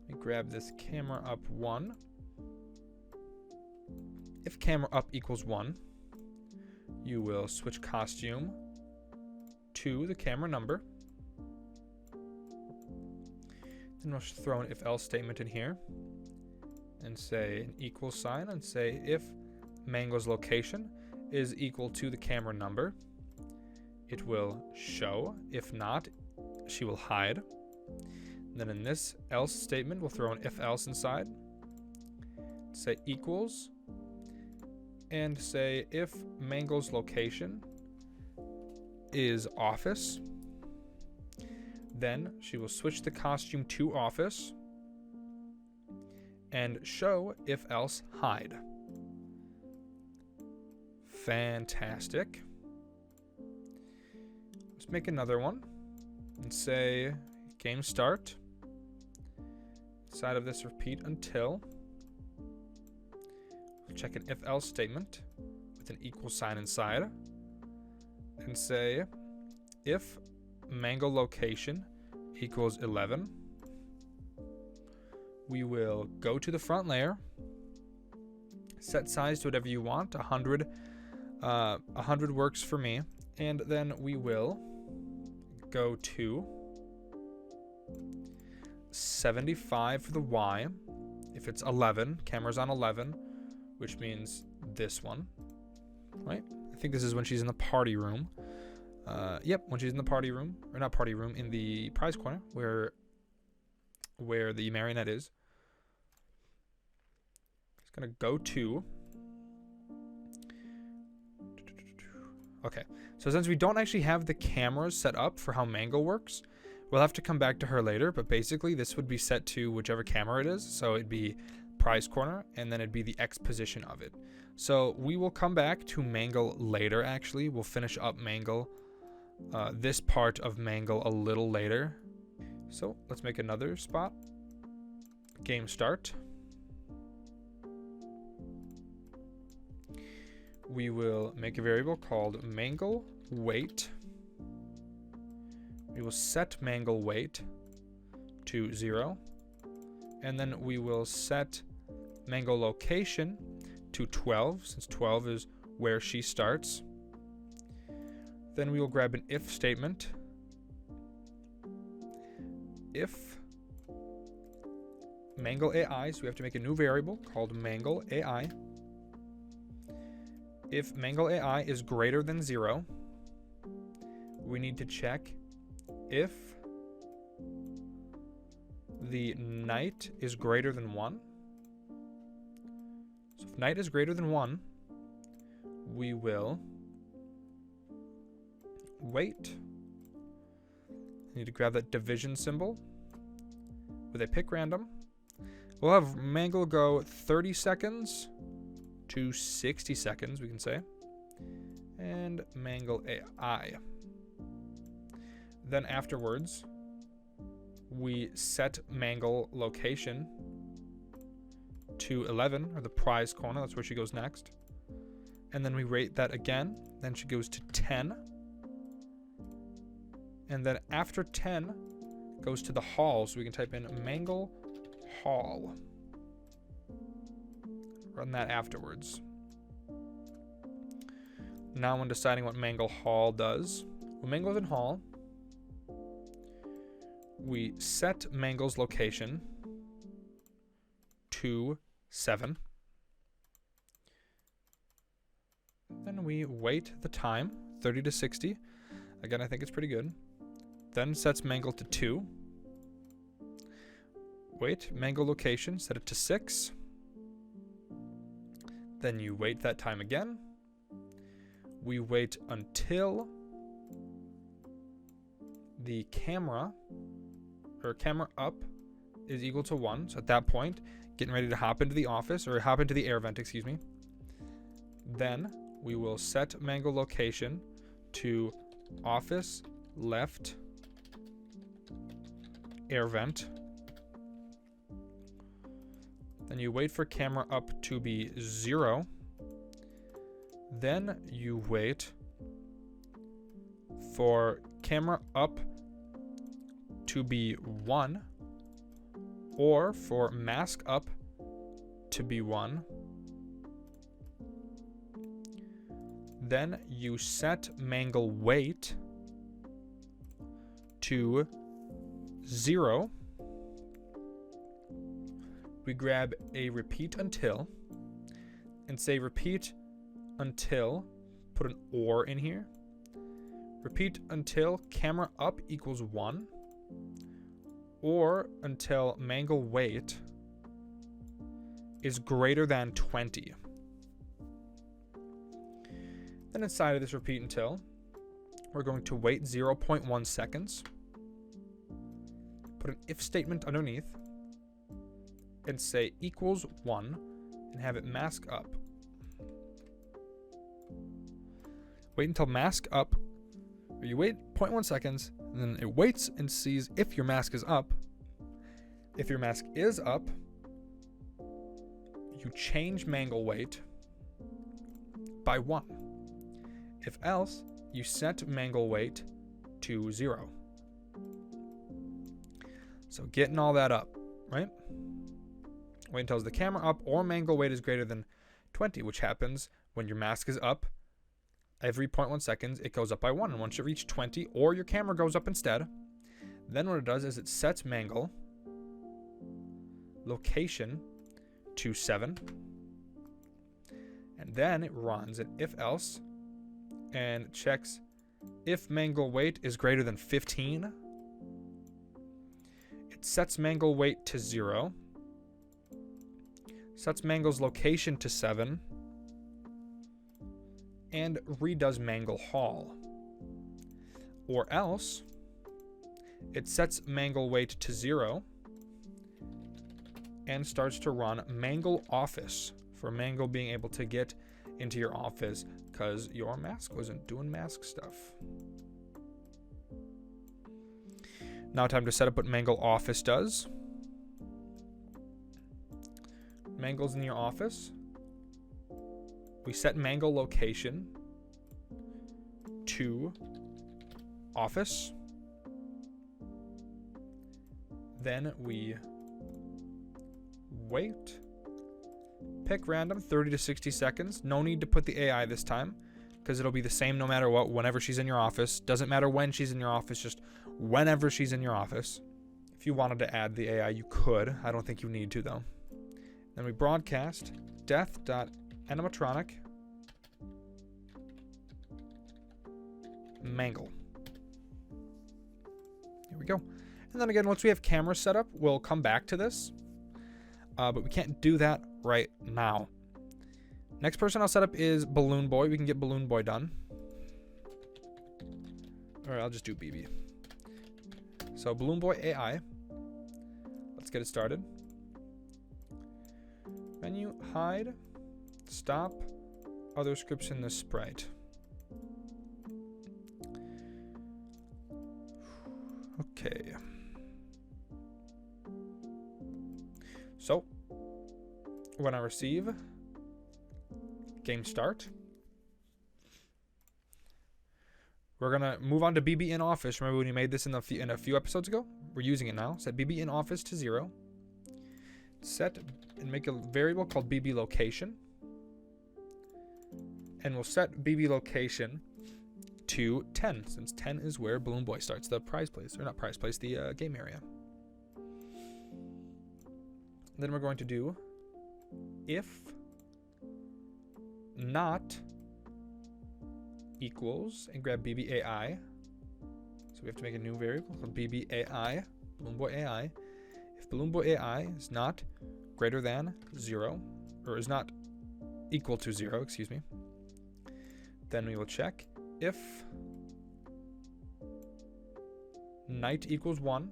We grab this camera up 1. If camera up equals 1, you will switch costume to the camera number. Then we'll throw an if else statement in here and say an equal sign and say if Mangle's location is equal to the camera number, it will show. If not, she will hide. And then in this else statement, we'll throw an if else inside, say equals, and say if Mangle's location is office, then she will switch the costume to office and show if else hide. Fantastic. Let's make another one and say game start. Inside of this, repeat until. Check an if-else statement with an equal sign inside and say if mango location equals 11, we will go to the front layer, set size to whatever you want. 100 works for me, and then we will go to 75 for the Y. If it's 11, camera's on 11, which means this one, right? I think this is when she's in the party room. Yep, when she's in the party room, or not party room, in the prize corner where the marionette is. It's gonna go to. Okay, so since we don't actually have the cameras set up for how Mango works, we'll have to come back to her later, but basically this would be set to whichever camera it is. So it'd be prize corner, and then it'd be the X position of it. So we will come back to Mangle later, actually. We'll finish up Mangle, this part of Mangle a little later. So let's make another spot. Game start. We will make a variable called Mangle weight. We will set Mangle weight to 0. And then we will set Mangle location to 12, since 12 is where she starts. Then we will grab an if statement. If Mangle AI, so we have to make a new variable called Mangle AI. If Mangle AI is greater than 0, we need to check if the night is greater than 1. So if night is greater than 1, we will wait. I need to grab that division symbol with a pick random. We'll have Mangle go 30 seconds to 60 seconds, we can say. And Mangle AI. Then afterwards, we set Mangle location to 11, or the prize corner. That's where she goes next. And then we rate that again. Then she goes to 10. And then after 10, goes to the hall. So we can type in Mangle Hall. Run that afterwards. Now when deciding what Mangle Hall does, when Mangle's in Hall, we set Mangle's location to 7. Then we wait the time, 30 to 60. Again, I think it's pretty good. Then sets Mangle to 2. Wait, Mangle location, set it to 6. Then you wait that time again. We wait until the camera up is equal to 1. So at that point, getting ready to hop into the office, or hop into the air vent, excuse me. Then we will set Mangle location to office left air vent. Then you wait for camera up to be 0. Then you wait for camera up to be 1, or for mask up to be 1. Then you set Mangle weight to 0. We grab a repeat until and say repeat until, put an OR in here. Repeat until camera up equals 1, or until Mangle weight is greater than 20. Then inside of this repeat until, we're going to wait 0.1 seconds. Put an if statement underneath and say equals 1 and have it mask up. Wait until mask up. Or you wait 0.1 seconds, and then it waits and sees if your mask is up. If your mask is up, you change mangle weight by 1. If else, you set mangle weight to 0. So getting all that up, right? Wait until the camera up or mangle weight is greater than 20, which happens when your mask is up. Every 0.1 seconds, it goes up by 1. And once you reach 20, or your camera goes up instead, then what it does is it sets mangle location to 7. And then it runs an if else and checks if mangle weight is greater than 15. It sets mangle weight to 0. Sets mangle's location to 7. And redoes mangle haul. Or else, it sets mangle weight to 0 and starts to run mangle office for mangle being able to get into your office because your mask wasn't doing mask stuff. Now time to set up what mangle office does. Mangle's in your office. We set mangle location to office. Then we wait. Pick random 30 to 60 seconds. No need to put the AI this time because it'll be the same no matter what whenever she's in your office. Doesn't matter when she's in your office, just whenever she's in your office. If you wanted to add the AI, you could. I don't think you need to though. Then we broadcast death.animatronic mangle. Here we go. And then again, once we have camera set up, we'll come back to this. But we can't do that right now. Next person I'll set up is Balloon Boy. We can get Balloon Boy done. Or I'll just do BB. So Balloon Boy AI. Let's get it started. Menu, hide, stop, other scripts in the sprite. Okay. So, when I receive game start, we're going to move on to BB in office. Remember when we made this in a few episodes ago? We're using it now. Set BB in office to 0. Set and make a variable called BB location. And we'll set BB location to 10, since 10 is where Balloon Boy starts the prize place. Or not prize place, the game area. Then we're going to do if not equals and grab BB AI. So we have to make a new variable called BB AI, Balloon Boy AI. If Balloon Boy AI is not greater than 0, or is not equal to 0, excuse me, then we will check if night equals 1,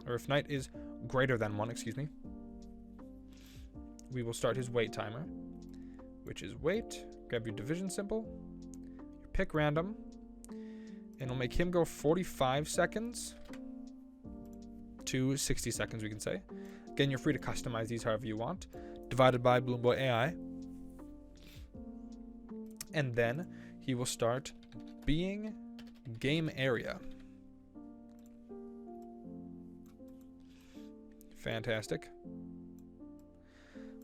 or if night is greater than 1, excuse me, we will start his wait timer, which is wait, grab your division symbol, your pick random, and we'll make him go 45 seconds to 60 seconds, we can say. Again, you're free to customize these however you want. Divided by Balloon Boy AI. And then he will start being game area. Fantastic.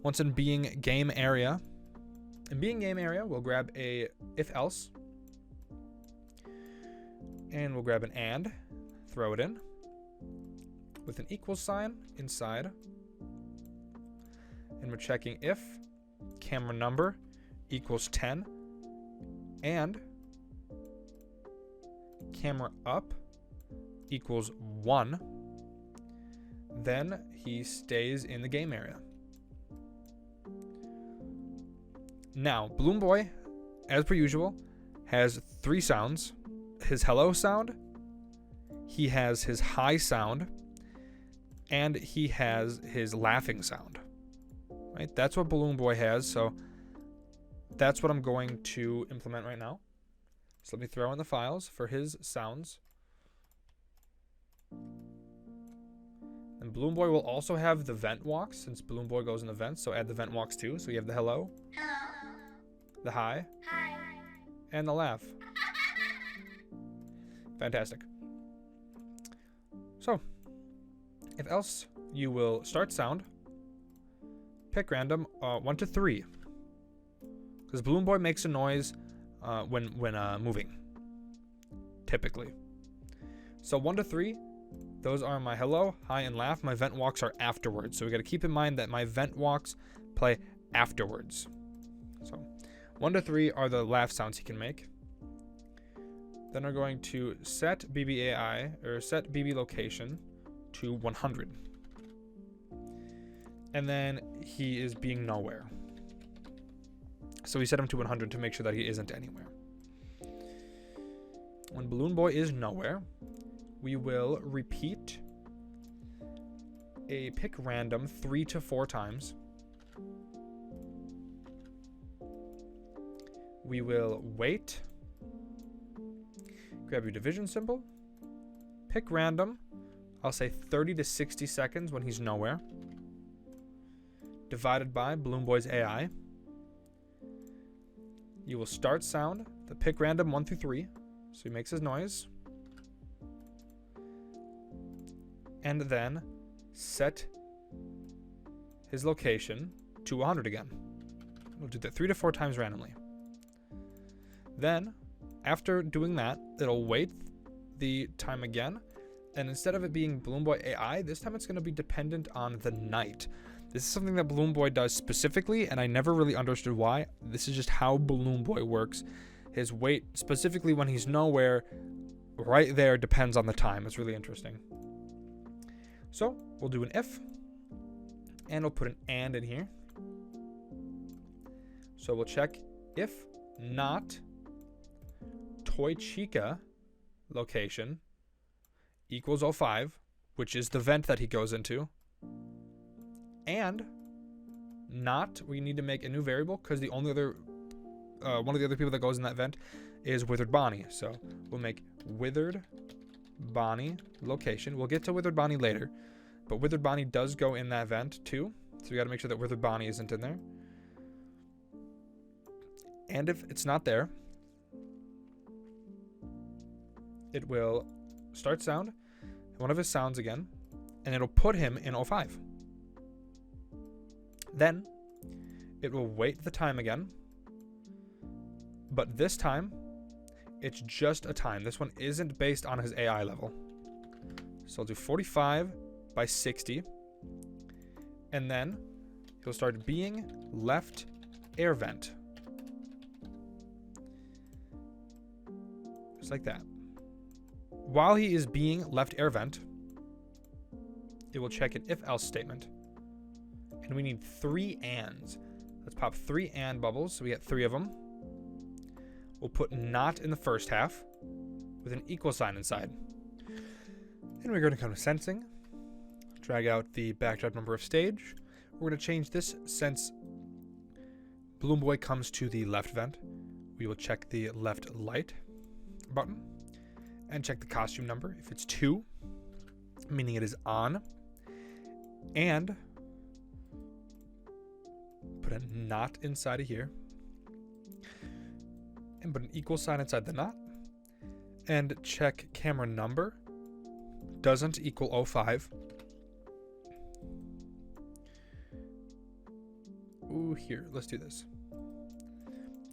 Once in being game area, we'll grab a if else. And we'll grab an and, throw it in with an equal sign inside. And we're checking if camera number equals 10 and camera up equals 1. Then he stays in the game area. Now, Balloon Boy, as per usual, has 3 sounds. His hello sound, he has his hi sound, and he has his laughing sound. Right? That's what Balloon Boy has. So that's what I'm going to implement right now. So let me throw in the files for his sounds. And Balloon Boy will also have the vent walks, since Balloon Boy goes in the vents, so add the vent walks too. So you have the hello, the hi, and the laugh. Fantastic. So, if else, you will start sound, pick random 1 to 3. Because Balloon Boy makes a noise when moving, typically. So 1 to 3, those are my hello, hi, and laugh. My vent walks are afterwards. So we got to keep in mind that my vent walks play afterwards. So 1 to 3 are the laugh sounds he can make. Then we're going to set BBAI, or set BB location to 100. And then he is being nowhere. So we set him to 100 to make sure that he isn't anywhere. When Balloon Boy is nowhere, we will repeat a pick random 3 to 4 times. We will wait, grab your division symbol, pick random, I'll say 30 to 60 seconds when he's nowhere, divided by Balloon Boy's AI. You will start sound, the pick random 1 through 3, so he makes his noise. And then set his location to 100 again. We'll do that 3 to 4 times randomly. Then, after doing that, it'll wait the time again. And instead of it being Balloon Boy AI, this time it's going to be dependent on the night. This is something that Balloon Boy does specifically, and I never really understood why. This is just how Balloon Boy works. His wait, specifically when he's nowhere, right there depends on the time. It's really interesting. So we'll do an if, and we'll put an and in here. So we'll check if not Toy Chica location equals 05, which is the vent that he goes into, and not, we need to make a new variable because the only other one of the other people that goes in that vent is Withered Bonnie. So we'll make Withered Bonnie location. We'll get to Withered Bonnie later, but Withered Bonnie does go in that vent too, so we got to make sure that Withered Bonnie isn't in there. And if it's not there, it will start sound, one of his sounds again, and it'll put him in 05. Then it will wait the time again, but this time it's just a time. This one isn't based on his AI level. So I'll do 45 by 60, and then he'll start being left air vent. Just like that. While he is being left air vent, it will check an if-else statement. And we need 3 ands. Let's pop 3 and bubbles, so we get 3 of them. We'll put not in the first half with an equal sign inside. And we're going to come to sensing, drag out the backdrop number of stage. We're going to change this since Balloon Boy comes to the left vent. We will check the left light button and check the costume number. If it's 2, meaning it is on, and put a not inside of here, and put an equal sign inside the not, and check camera number doesn't equal 05. Ooh, here, let's do this.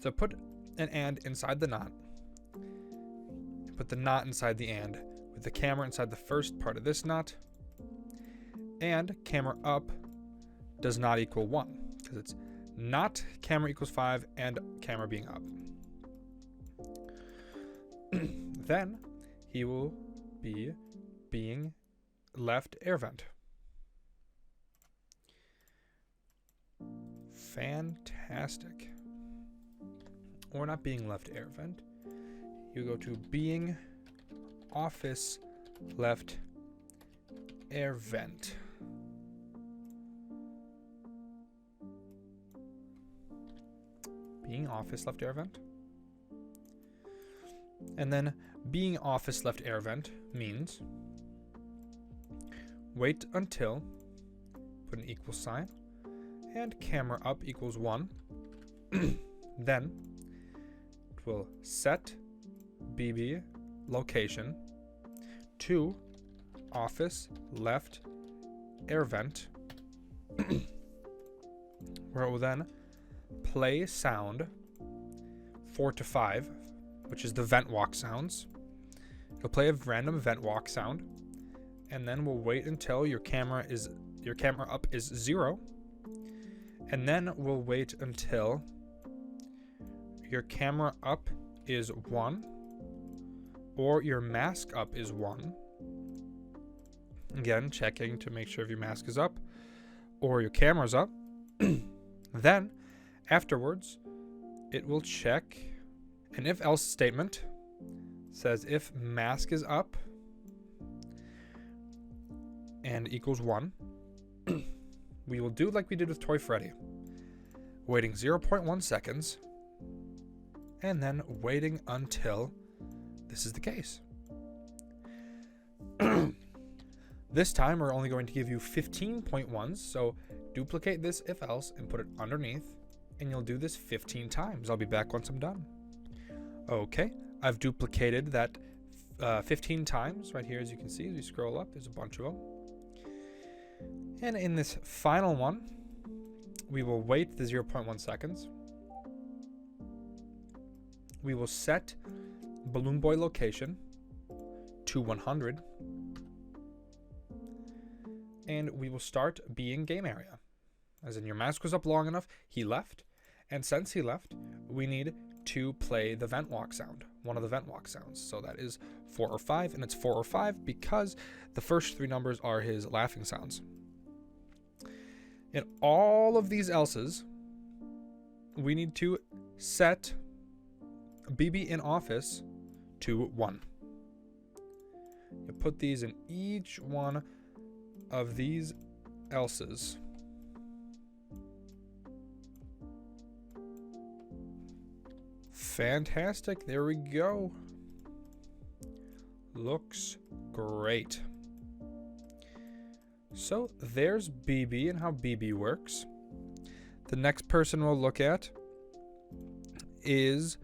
So put an and inside the not, put the not inside the and, with the camera inside the first part of this not, and camera up does not equal 1, because it's not camera equals 5 and camera being up. Then he will be being left air vent. Fantastic. Or not being left air vent. You go to being office left air vent. being office left air vent. And then being office left air vent means wait until, put an equal sign, and camera up equals 1. Then it will set BB location to office left air vent, where it will then play sound 4 to 5, which is the vent walk sounds. It'll play a random vent walk sound, and then we'll wait until your camera up is 0, and then we'll wait until your camera up is 1 or your mask up is 1. Again, checking to make sure if your mask is up or your camera's up. Then afterwards it will check an if else statement. Says if mask is up and equals 1, we will do like we did with Toy Freddy, waiting 0.1 seconds and then waiting until this is the case. This time we're only going to give you 15.1s, so duplicate this if else and put it underneath, and you'll do this 15 times. I'll be back once I'm done. Okay, I've duplicated that 15 times right here. As you can see, as you scroll up, there's a bunch of them. And in this final one, we will wait the 0.1 seconds. We will set Balloon Boy location to 100. And we will start being game area. As in, your mask was up long enough, he left. And since he left, we need to play the vent walk sound, one of the vent walk sounds. So that is 4 or 5, and it's 4 or 5 because the first 3 numbers are his laughing sounds. In all of these else's, we need to set BB in office to 1. You put these in each one of these else's. Fantastic. There we go. Looks great. So there's BB and how BB works. The next person we'll look at is,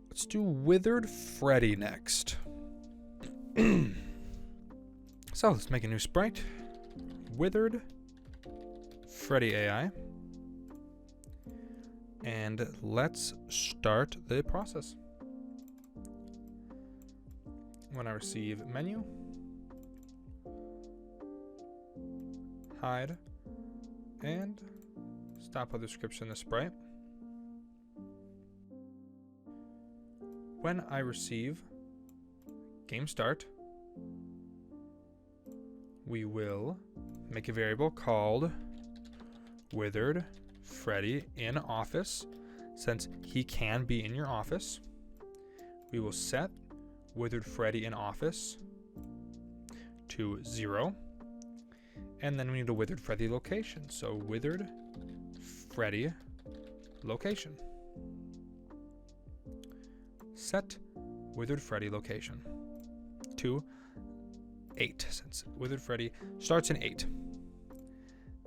let's do Withered Freddy next. So let's make a new sprite. Withered Freddy AI. And let's start the process. When I receive menu, hide, and stop with description of sprite. When I receive game start, we will make a variable called Withered Freddy in office. Since he can be in your office, we will set Withered Freddy in office to 0. And then we need a Withered Freddy location. So Withered Freddy location. Set Withered Freddy location to 8, since Withered Freddy starts in 8.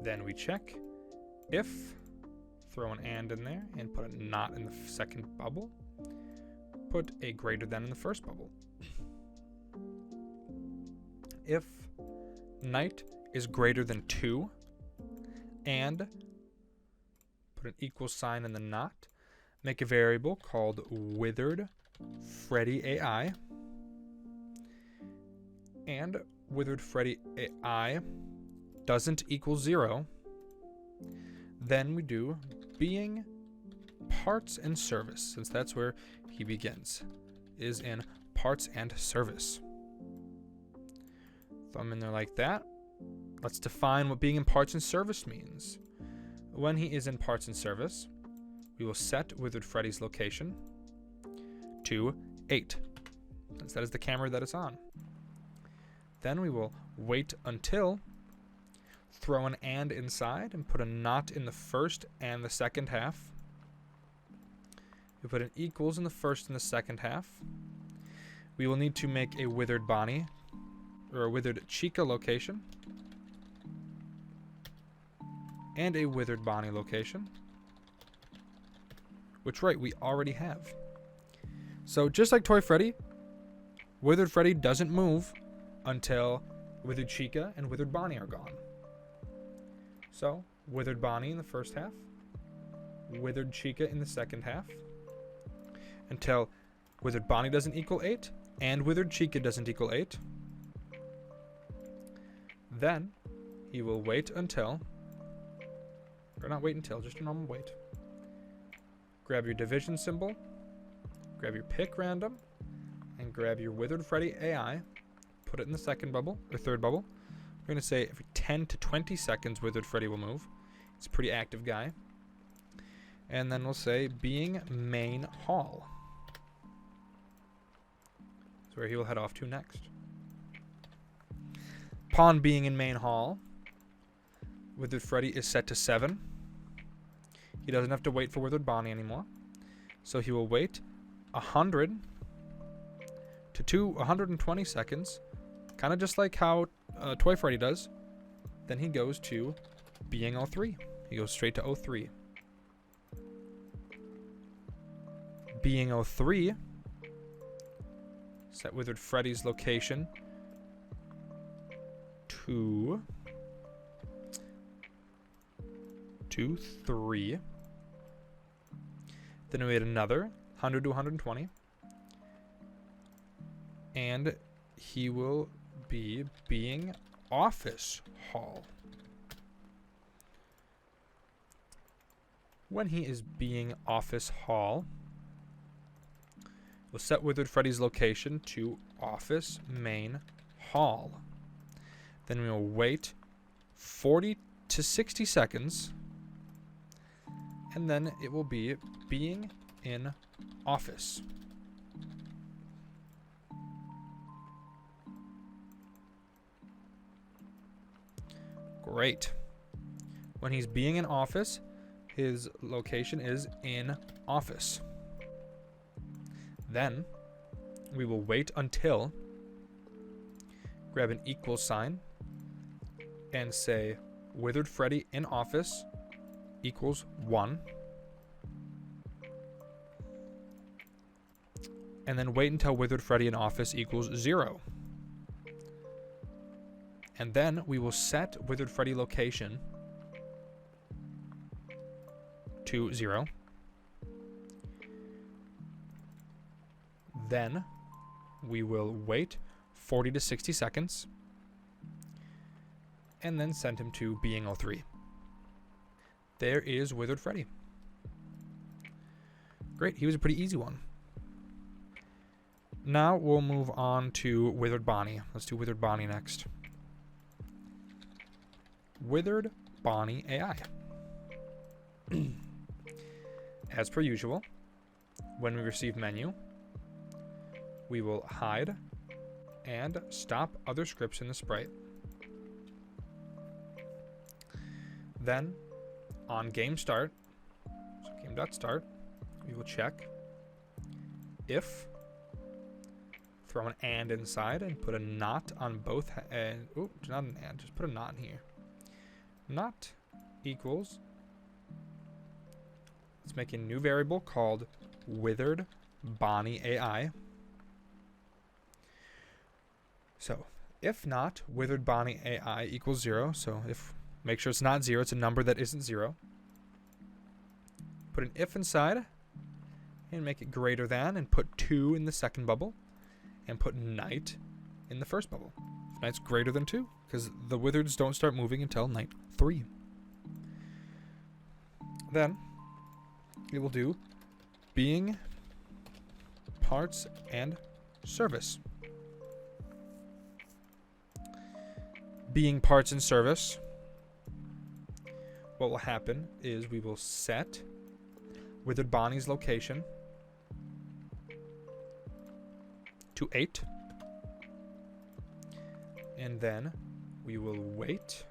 Then we check if, throw an and in there and put a not in the second bubble, put a greater than in the first bubble. If night is greater than 2, and put an equal sign in the not, make a variable called Withered Freddy AI, and Withered Freddy AI doesn't equal 0, then we do being parts and service, since that's where he begins, is in parts and service. Throw him in there like that. Let's define what being in parts and service means. When he is in parts and service, we will set Withered Freddy's location to 8, since that is the camera that it's on. Then we will wait until, throw an and inside and put a not in the first and the second half. We put an equals in the first and the second half. We will need to make a Withered Bonnie, or a Withered Chica location, and a Withered Bonnie location, which, right, we already have. So just like Toy Freddy, Withered Freddy doesn't move until Withered Chica and Withered Bonnie are gone. So, Withered Bonnie in the first half, Withered Chica in the second half, until Withered Bonnie doesn't equal 8, and Withered Chica doesn't equal 8. Then, he will wait until, or not wait until, just a normal wait. Grab your division symbol, grab your pick random, and grab your Withered Freddy AI, put it in the second bubble, or third bubble. We're going to say every 10 to 20 seconds Withered Freddy will move. He's a pretty active guy. And then we'll say being main hall. That's where he will head off to next. Upon being in main hall, Withered Freddy is set to 7. He doesn't have to wait for Withered Bonnie anymore. So he will wait 100 to 120 seconds, kind of just like how Toy Freddy does. Then he goes to being 03. He goes straight to 03. Being 03, set Withered Freddy's location to 3. Then we had another 100 to 120. And he will be being office hall. When he is being office hall, we'll set Withered Freddy's location to office main hall. Then we will wait 40 to 60 seconds, and then it will be being in office. Great. When he's being in office, his location is in office. Then we will wait until, grab an equal sign, and say Withered Freddy in office equals 1. And then wait until Withered Freddy in office equals 0. And then we will set Withered Freddy location to 0. Then we will wait 40 to 60 seconds and then send him to being 03. There is Withered Freddy. Great, he was a pretty easy one. Now we'll move on to Withered Bonnie. Let's do Withered Bonnie next. Withered Bonnie AI. As per usual, when we receive menu, we will hide and stop other scripts in the sprite. Then, on game start, so game.start, we will check if, throw an and inside and put a not on both, not an and, just put a not in here. Not equals, let's make a new variable called Withered Bonnie AI. So, if not, Withered Bonnie AI equals 0. So, if make sure it's not 0, it's a number that isn't 0. Put an if inside and make it greater than, and put 2 in the second bubble, and put night in the first bubble. If night's greater than 2, because the withereds don't start moving until night 3. Then we will do being parts and service. Being parts and service, what will happen is we will set Withered Bonnie's location to 8. And then we will wait,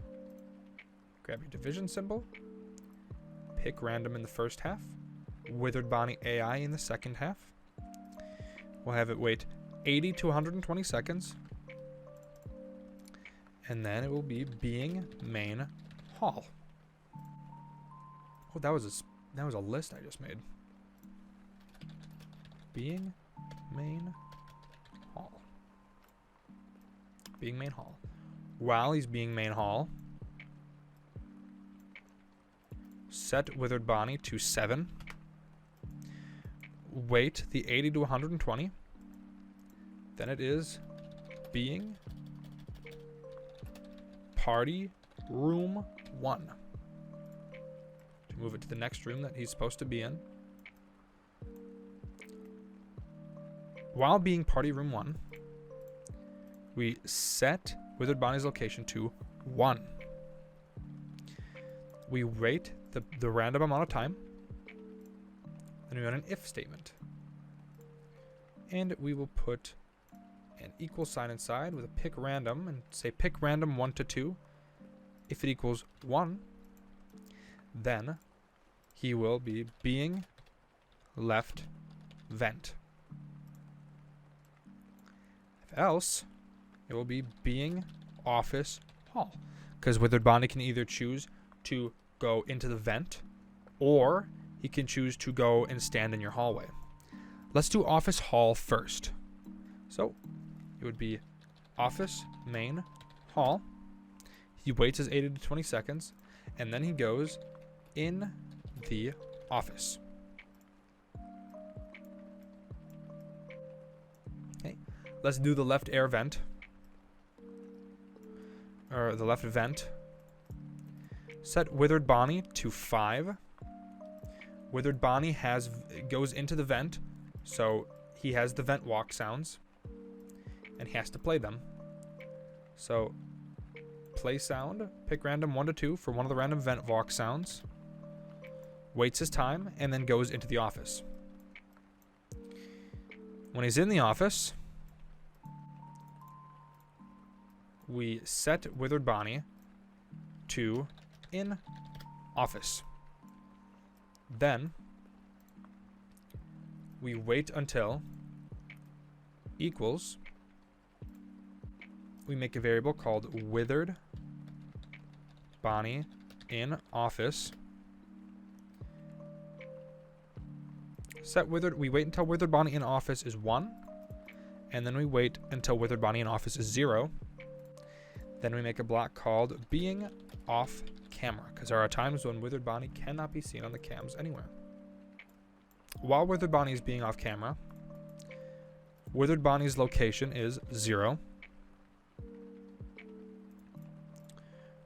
grab your division symbol, pick random in the first half, Withered Bonnie AI in the second half. We'll have it wait 80 to 120 seconds. And then it will be being main hall. Oh, that was a list I just made. Being main hall. Being main hall. While he's being main hall, set Withered Bonnie to 7. Wait the 80 to 120. Then it is being party room 1. To move it to the next room that he's supposed to be in. While being party room 1, we set Withered Bonnie's location to 1. We wait the random amount of time. Then we run an if statement. And we will put an equal sign inside with a pick random and say pick random 1 to 2. If it equals 1, then he will be being left vent. If else, it will be being office hall. Because Withered Bonnie can either choose to go into the vent, or he can choose to go and stand in your hallway. Let's do office hall first. So it would be office main hall. He waits his 80 to 20 seconds, and then he goes in the office. Okay, let's do the left air vent. Or the left vent. Set Withered Bonnie to 5. Withered Bonnie goes into the vent, so he has the vent walk sounds, and he has to play them. So play sound, pick random 1 to 2 for one of the random vent walk sounds, waits his time, and then goes into the office. When he's in the office, we set Withered Bonnie to in office. Then we wait until equals. We make a variable called Withered Bonnie in office. Set Withered. We wait until Withered Bonnie in office is 1, and then we wait until Withered Bonnie in office is 0. Then we make a block called being off camera, because there are times when Withered Bonnie cannot be seen on the cams anywhere. While Withered Bonnie is being off camera, Withered Bonnie's location is 0.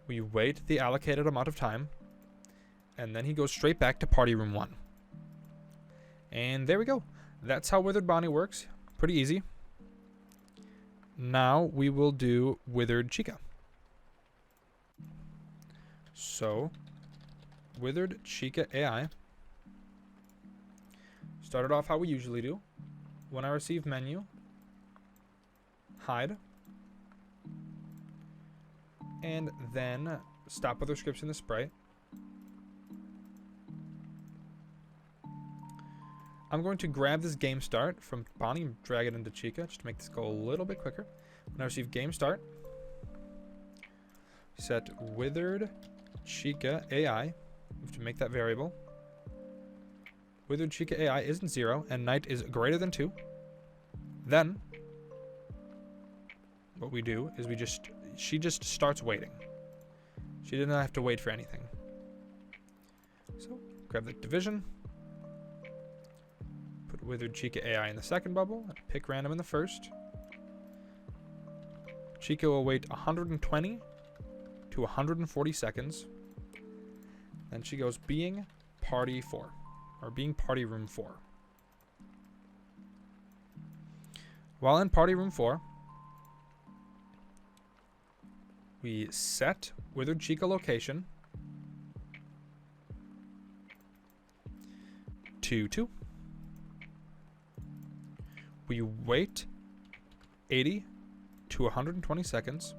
We wait the allocated amount of time, and then he goes straight back to party room 1. And there we go. That's how Withered Bonnie works. Pretty easy. Now we will do Withered Chica. So, Withered Chica AI. Started off how we usually do. When I receive menu, hide, and then stop other scripts in the sprite. I'm going to grab this game start from Bonnie and drag it into Chica just to make this go a little bit quicker. When I receive game start, set Withered Chica AI. We have to make that variable. Withered Chica AI isn't 0 and night is greater than 2. Then what we do is she just starts waiting. She did not have to wait for anything. So grab the division. Put Withered Chica AI in the second bubble. And pick random in the first. Chica will wait 120 to 140 seconds. Then she goes being party 4. Or being party room 4. While in party room 4, we set Withered Chica location to 2. We wait 80 to 120 seconds.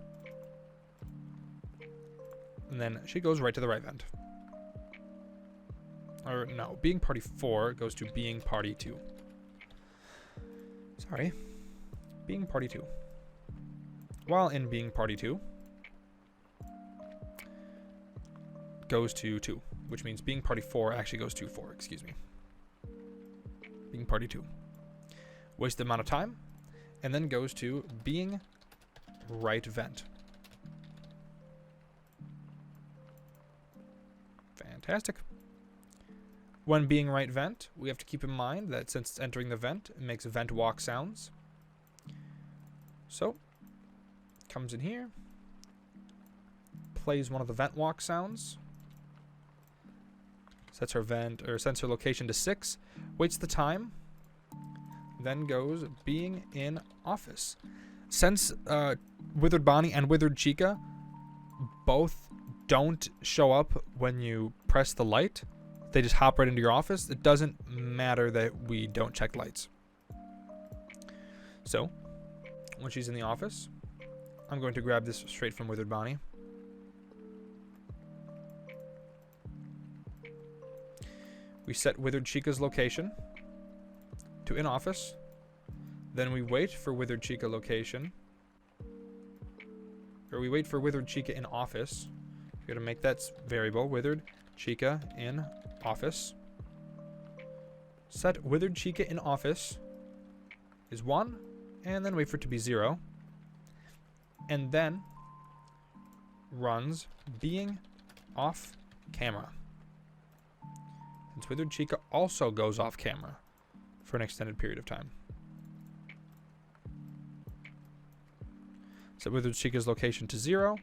And then she goes right to the right vent. or no, being party 4 goes to being party 2. Sorry. Being party 2. While in being party 2 goes to 2, which means being party 4 actually goes to 4, excuse me. Being party 2. Wasted amount of time, and then goes to being right vent. Fantastic. When being right vent, we have to keep in mind that since it's entering the vent, it makes vent walk sounds. So, comes in here, plays one of the vent walk sounds, sets her vent or sets her location to 6, waits the time, then goes being in office. Since Withered Bonnie and Withered Chica both don't show up when you press the light, they just hop right into your office, it doesn't matter that we don't check lights. So, when she's in the office, I'm going to grab this straight from Withered Bonnie. We set Withered Chica's location to in office. Then we wait for Withered Chica location. Or we wait for Withered Chica in office. We're going to make that variable, Withered Chica in office. Set Withered Chica in office is 1, and then wait for it to be 0. And then runs being off camera. Since Withered Chica also goes off camera for an extended period of time. Set Withered Chica's location to 0.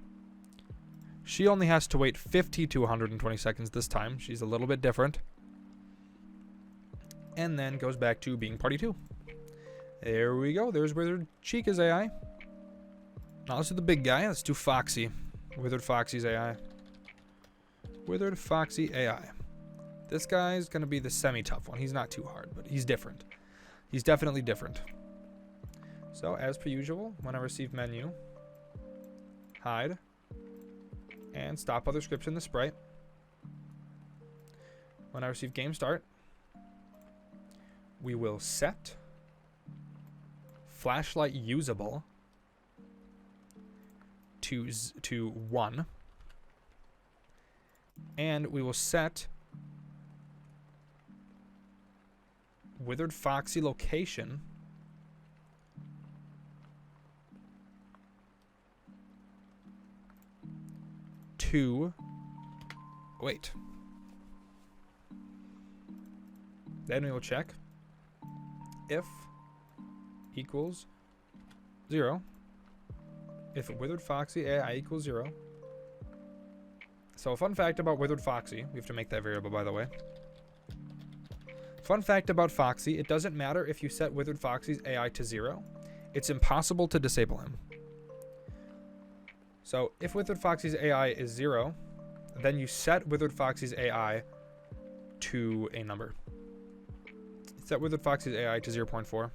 She only has to wait 50 to 120 seconds this time. She's a little bit different. And then goes back to being party 2. There we go. There's Withered Chica's AI. Now let's do the big guy. Let's do Foxy. Withered Foxy's AI. Withered Foxy AI. This guy's going to be the semi-tough one. He's not too hard, but he's different. He's definitely different. So, as per usual, when I receive menu, hide, and stop other scripts in the sprite. When I receive game start, we will set flashlight usable to 1, and we will set Withered Foxy location to wait. Then we will check if equals 0. If Withered Foxy AI equals 0. So a fun fact about Withered Foxy, we have to make that variable by the way. Fun fact about Foxy, it doesn't matter if you set Withered Foxy's AI to 0. It's impossible to disable him. So if Withered Foxy's AI is 0, then you set Withered Foxy's AI to a number. Set Withered Foxy's AI to 0.4.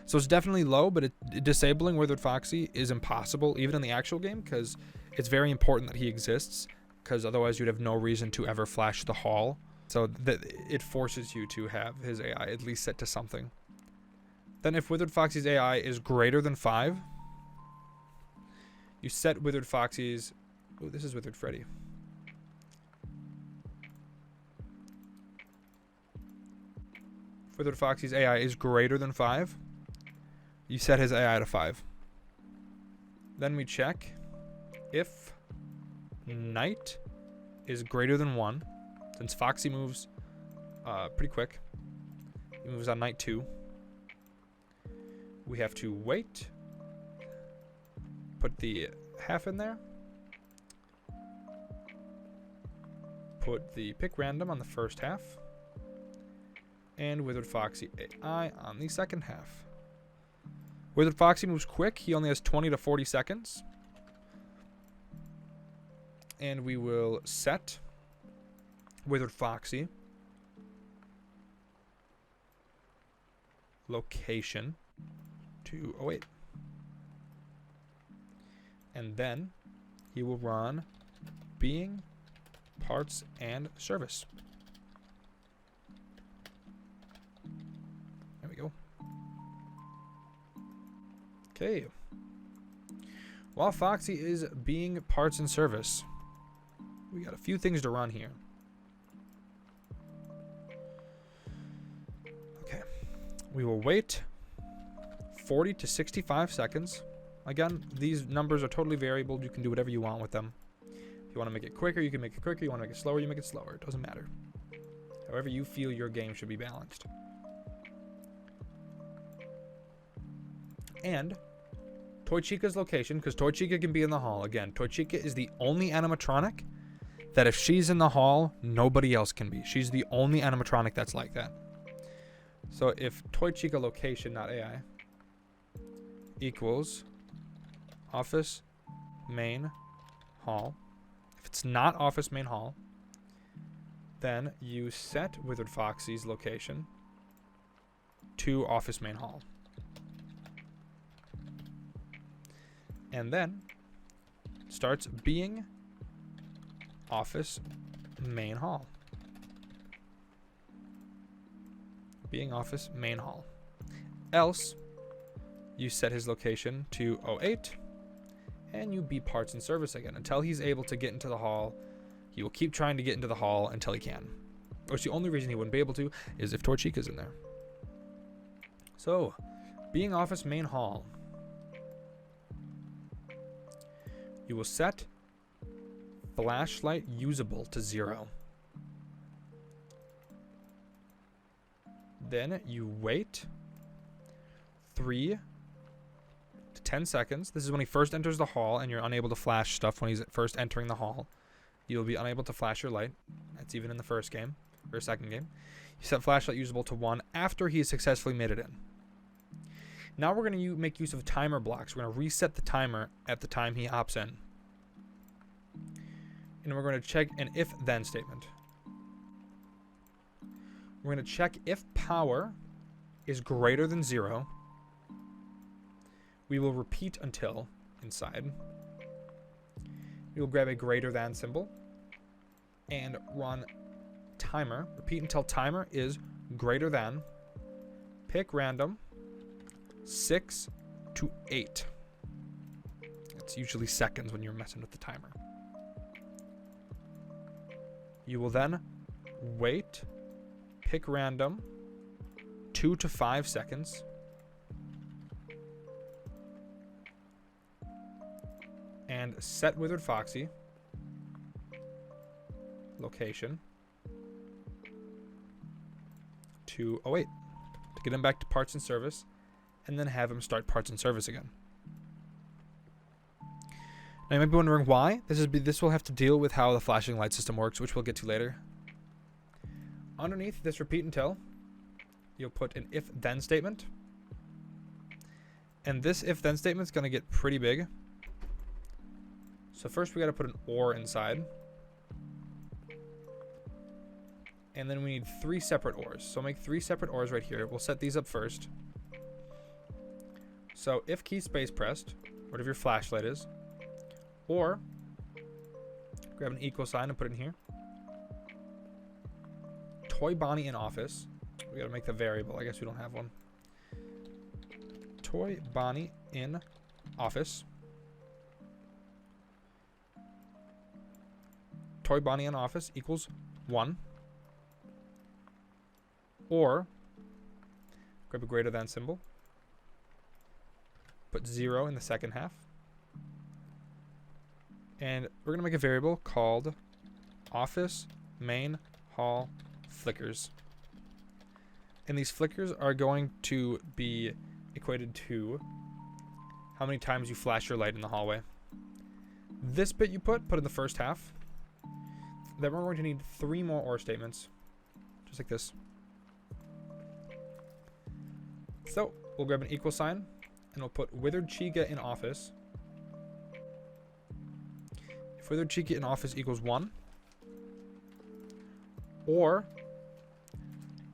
So it's definitely low, but disabling Withered Foxy is impossible, even in the actual game, because it's very important that he exists, because otherwise you'd have no reason to ever flash the hall. So that it forces you to have his AI at least set to something. Then if Withered Foxy's AI is greater than 5, you set Withered Foxy's... Oh, this is Withered Freddy. If Withered Foxy's AI is greater than 5, you set his AI to 5. Then we check if night is greater than 1. Since Foxy moves pretty quick. He moves on night 2. We have to wait. Put the half in there. Put the pick random on the first half. And Withered Foxy AI on the second half. Withered Foxy moves quick. He only has 20 to 40 seconds. And we will set Withered Foxy location to 08. And then he will run being parts and service. There we go. Okay. While Foxy is being parts and service, we got a few things to run here. Okay. We will wait 40 to 65 seconds. Again, these numbers are totally variable. You can do whatever you want with them. If you want to make it quicker, you can make it quicker. You want to make it slower, you make it slower. It doesn't matter. However you feel your game should be balanced. And Toy Chica's location, because Toy Chica can be in the hall. Again, Toy Chica is the only animatronic that if she's in the hall, nobody else can be. She's the only animatronic that's like that. So if Toy Chica location, not AI, equals office main hall. If it's not office main hall, then you set Withered Foxy's location to office main hall. And then starts being office main hall. Being office main hall. Else, you set his location to 08, and you be parts and service again. Until he's able to get into the hall, he will keep trying to get into the hall until he can. Which the only reason he wouldn't be able to is if Toy Chica's in there. So, being office main hall. You will set flashlight usable to 0. Then you wait 3 to 10 seconds. This is when he first enters the hall and you're unable to flash stuff when he's first entering the hall. You'll be unable to flash your light. That's even in the first game or second game. You set flashlight usable to 1 after he has successfully made it in. Now we're going to make use of timer blocks. We're going to reset the timer at the time he hops in. And we're going to check an if-then statement. We're going to check if power is greater than 0. We will repeat until inside. We will grab a greater than symbol and run timer. Repeat until timer is greater than. Pick random 6 to 8. It's usually seconds when you're messing with the timer. You will then wait, pick random 2 to 5 seconds. And set Withered Foxy location to 08 to get him back to parts and service, and then have him start parts and service again. Now you might be wondering why. This will have to deal with how the flashing light system works, which we'll get to later. Underneath this repeat until, you'll put an if-then statement. And this if-then statement is going to get pretty big. So first we got to put an or inside. And then we need 3 separate ors. So make 3 separate ors right here. We'll set these up first. So if key space pressed, whatever your flashlight is, or grab an equal sign and put it in here. Toy Bonnie in office. We gotta make the variable. I guess we don't have one. Toy Bonnie in office. Toy Bonnie in office equals 1. Or grab a greater than symbol. Put 0 in the second half. And we're going to make a variable called office main hall flickers. And these flickers are going to be equated to how many times you flash your light in the hallway. This bit you put in the first half. Then we're going to need 3 more or statements. Just like this. So we'll grab an equal sign and we'll put Withered Chica in office. If Withered Chica in office equals 1, or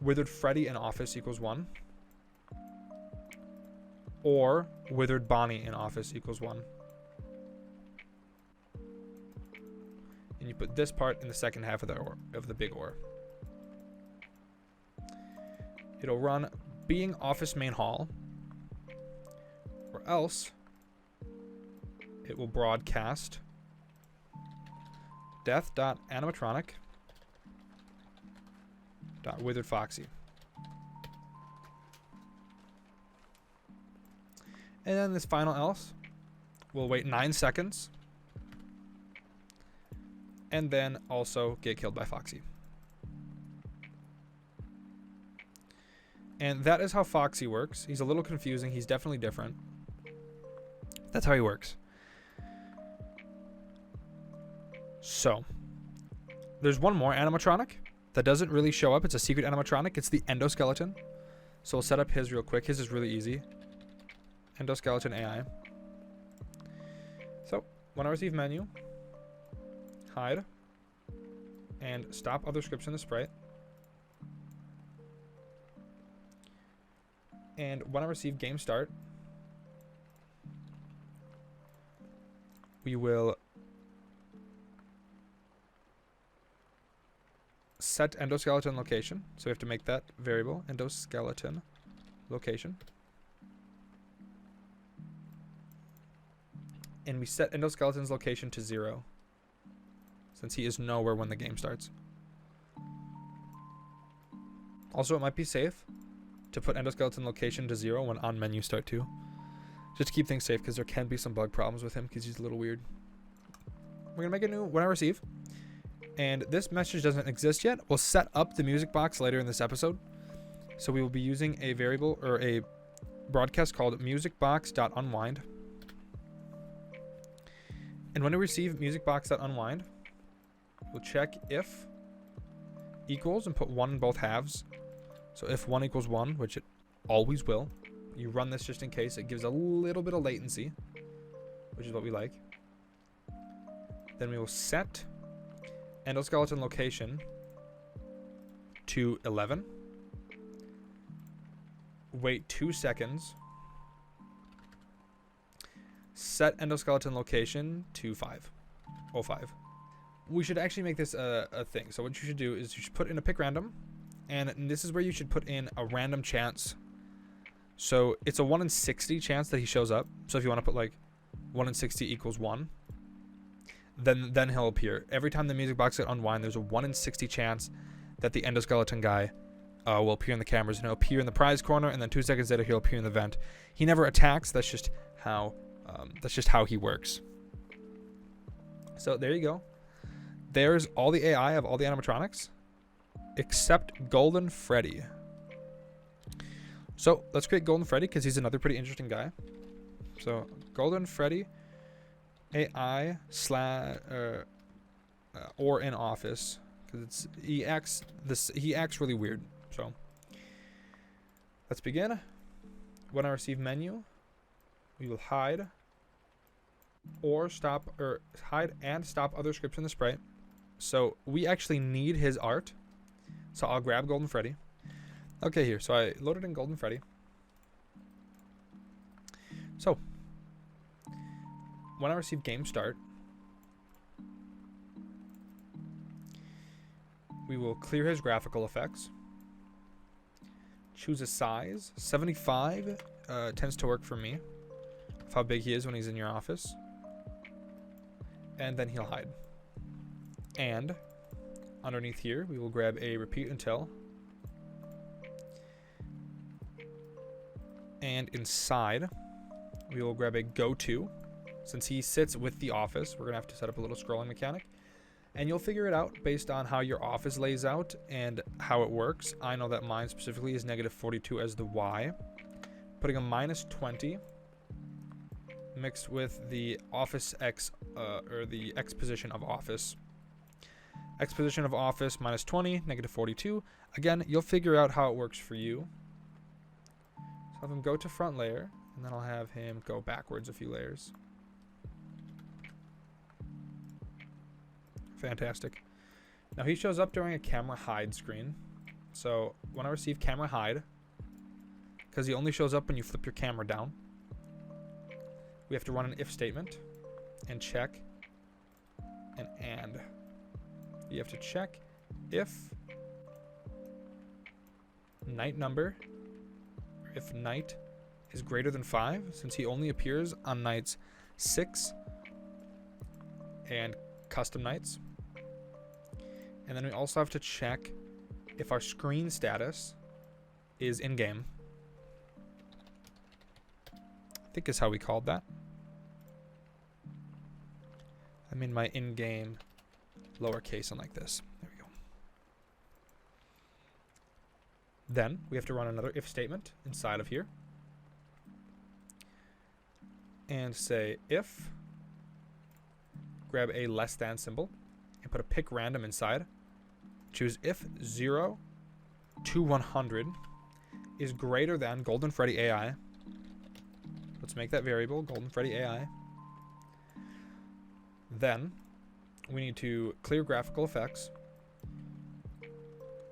Withered Freddy in office equals 1, or Withered Bonnie in office equals 1. and you put this part in the second half of the big ore. It'll run being office main hall, or else it will broadcast death.animatronic.withered Foxy. And then this final else will wait 9 seconds and then also get killed by Foxy. And that is how Foxy works. He's a little confusing. He's definitely different. That's how he works. So, there's one more animatronic that doesn't really show up. It's a secret animatronic. It's the endoskeleton. So we'll set up his real quick. His is really easy. Endoskeleton AI. So, when I receive menu, hide, and stop other scripts in the sprite. And when I receive game start, we will set endoskeleton location. So we have to make that variable, endoskeleton location. And we set endoskeleton's location to 0, since he is nowhere when the game starts. Also, it might be safe to put endoskeleton location to 0 when on menu start too, just to keep things safe, because there can be some bug problems with him because he's a little weird. We're gonna make a new when I receive, and this message doesn't exist yet. We'll set up the music box later in this episode, so we will be using a variable or a broadcast called musicbox.unwind. And when we receive musicbox.unwind, we'll check if equals and put 1 in both halves. So if 1 equals 1, which it always will, you run this just in case. It gives a little bit of latency, which is what we like. Then we will set endoskeleton location to 11. Wait 2 seconds. Set endoskeleton location to 5:05. We should actually make this a thing. So what you should do is you should put in a pick random, and this is where you should put in a random chance. So it's a 1 in 60 chance that he shows up. So if you want to put like 1 in 60 equals 1, then he'll appear. Every time the music box gets unwind, there's a 1 in 60 chance that the endoskeleton guy will appear in the cameras, and he'll appear in the prize corner, and then 2 seconds later he'll appear in the vent. He never attacks. That's just how he works. So there you go. There's all the AI of all the animatronics, except Golden Freddy. So let's create Golden Freddy, because he's another pretty interesting guy. So Golden Freddy AI or in office, because he acts really weird. So let's begin. When I receive menu, we will hide and stop other scripts in the sprite. So we actually need his art. So I'll grab Golden Freddy. Okay, here. So I loaded in Golden Freddy. So when I receive game start, we will clear his graphical effects. Choose a size. 75 tends to work for me, of how big he is when he's in your office. And then he'll hide. And underneath here, we will grab a repeat until. And inside, we will grab a go to. Since he sits with the office, we're going to have to set up a little scrolling mechanic. And you'll figure it out based on how your office lays out and how it works. I know that mine specifically is -42 as the Y. Putting a -20 mixed with the office X, or the X position of office. X position of office -20, -42. Again, you'll figure out how it works for you. So I'll have him go to front layer, and then I'll have him go backwards a few layers. Fantastic. Now he shows up during a camera hide screen. So when I receive camera hide, because he only shows up when you flip your camera down, we have to run an if statement and check and. you have to check if night number, if night is greater than 5, since he only appears on nights 6 and custom nights. And then we also have to check if our screen status is in-game. I think is how we called that. I mean my in-game lowercase and like this. There we go. Then we have to run another if statement inside of here. And say if, grab a less than symbol, and put a pick random inside. Choose if 0 to 100 is greater than Golden Freddy AI. Let's make that variable, Golden Freddy AI. Then we need to clear graphical effects.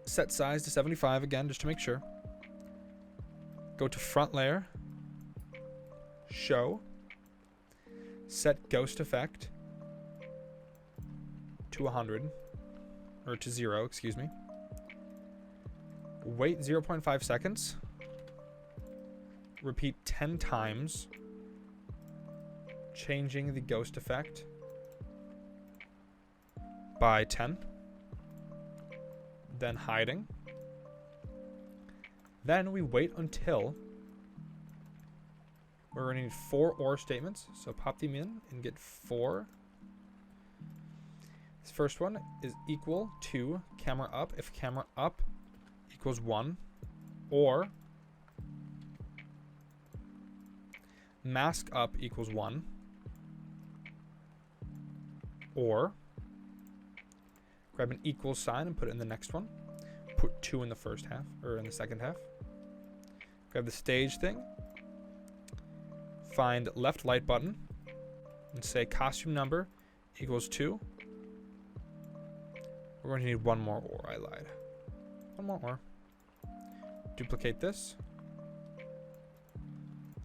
Set size to 75 again, just to make sure. Go to front layer. Show. Set ghost effect to 100. Or to 0, excuse me. Wait 0.5 seconds. Repeat 10 times. Changing the ghost effect by 10. Then hiding. Then we wait until we're going to need 4 OR statements. So pop them in and get 4. This first one is equal to camera up if camera up equals 1, or mask up equals 1, or grab an equal sign and put it in the next one. Put 2 in the first half, or in the second half. Grab the stage thing. Find left light button and say costume number equals 2. We're going to need 1 more OR. I lied. 1 more OR. Duplicate this.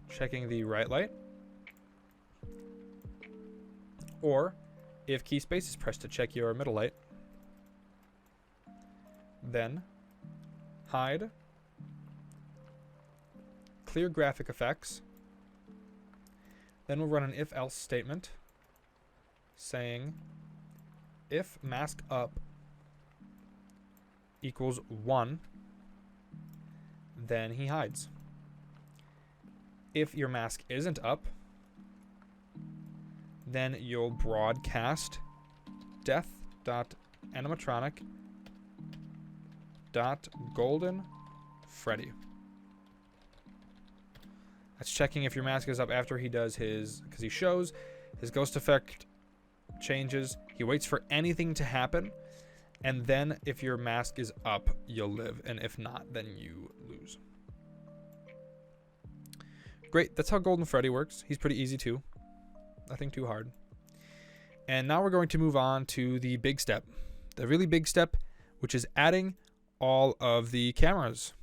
Checking the right light. Or if key space is pressed to check your middle light. Then hide. Clear graphic effects. Then we'll run an if else statement saying if mask up equals 1, then he hides. If your mask isn't up, then you'll broadcast death.animatronic.golden Freddy. That's checking if your mask is up after he does his, because he shows his ghost effect changes. He waits for anything to happen. And then if your mask is up, you'll live. And if not, then you lose. Great. That's how Golden Freddy works. He's pretty easy too. Nothing too hard. And now we're going to move on to the big step. The really big step, which is adding all of the cameras.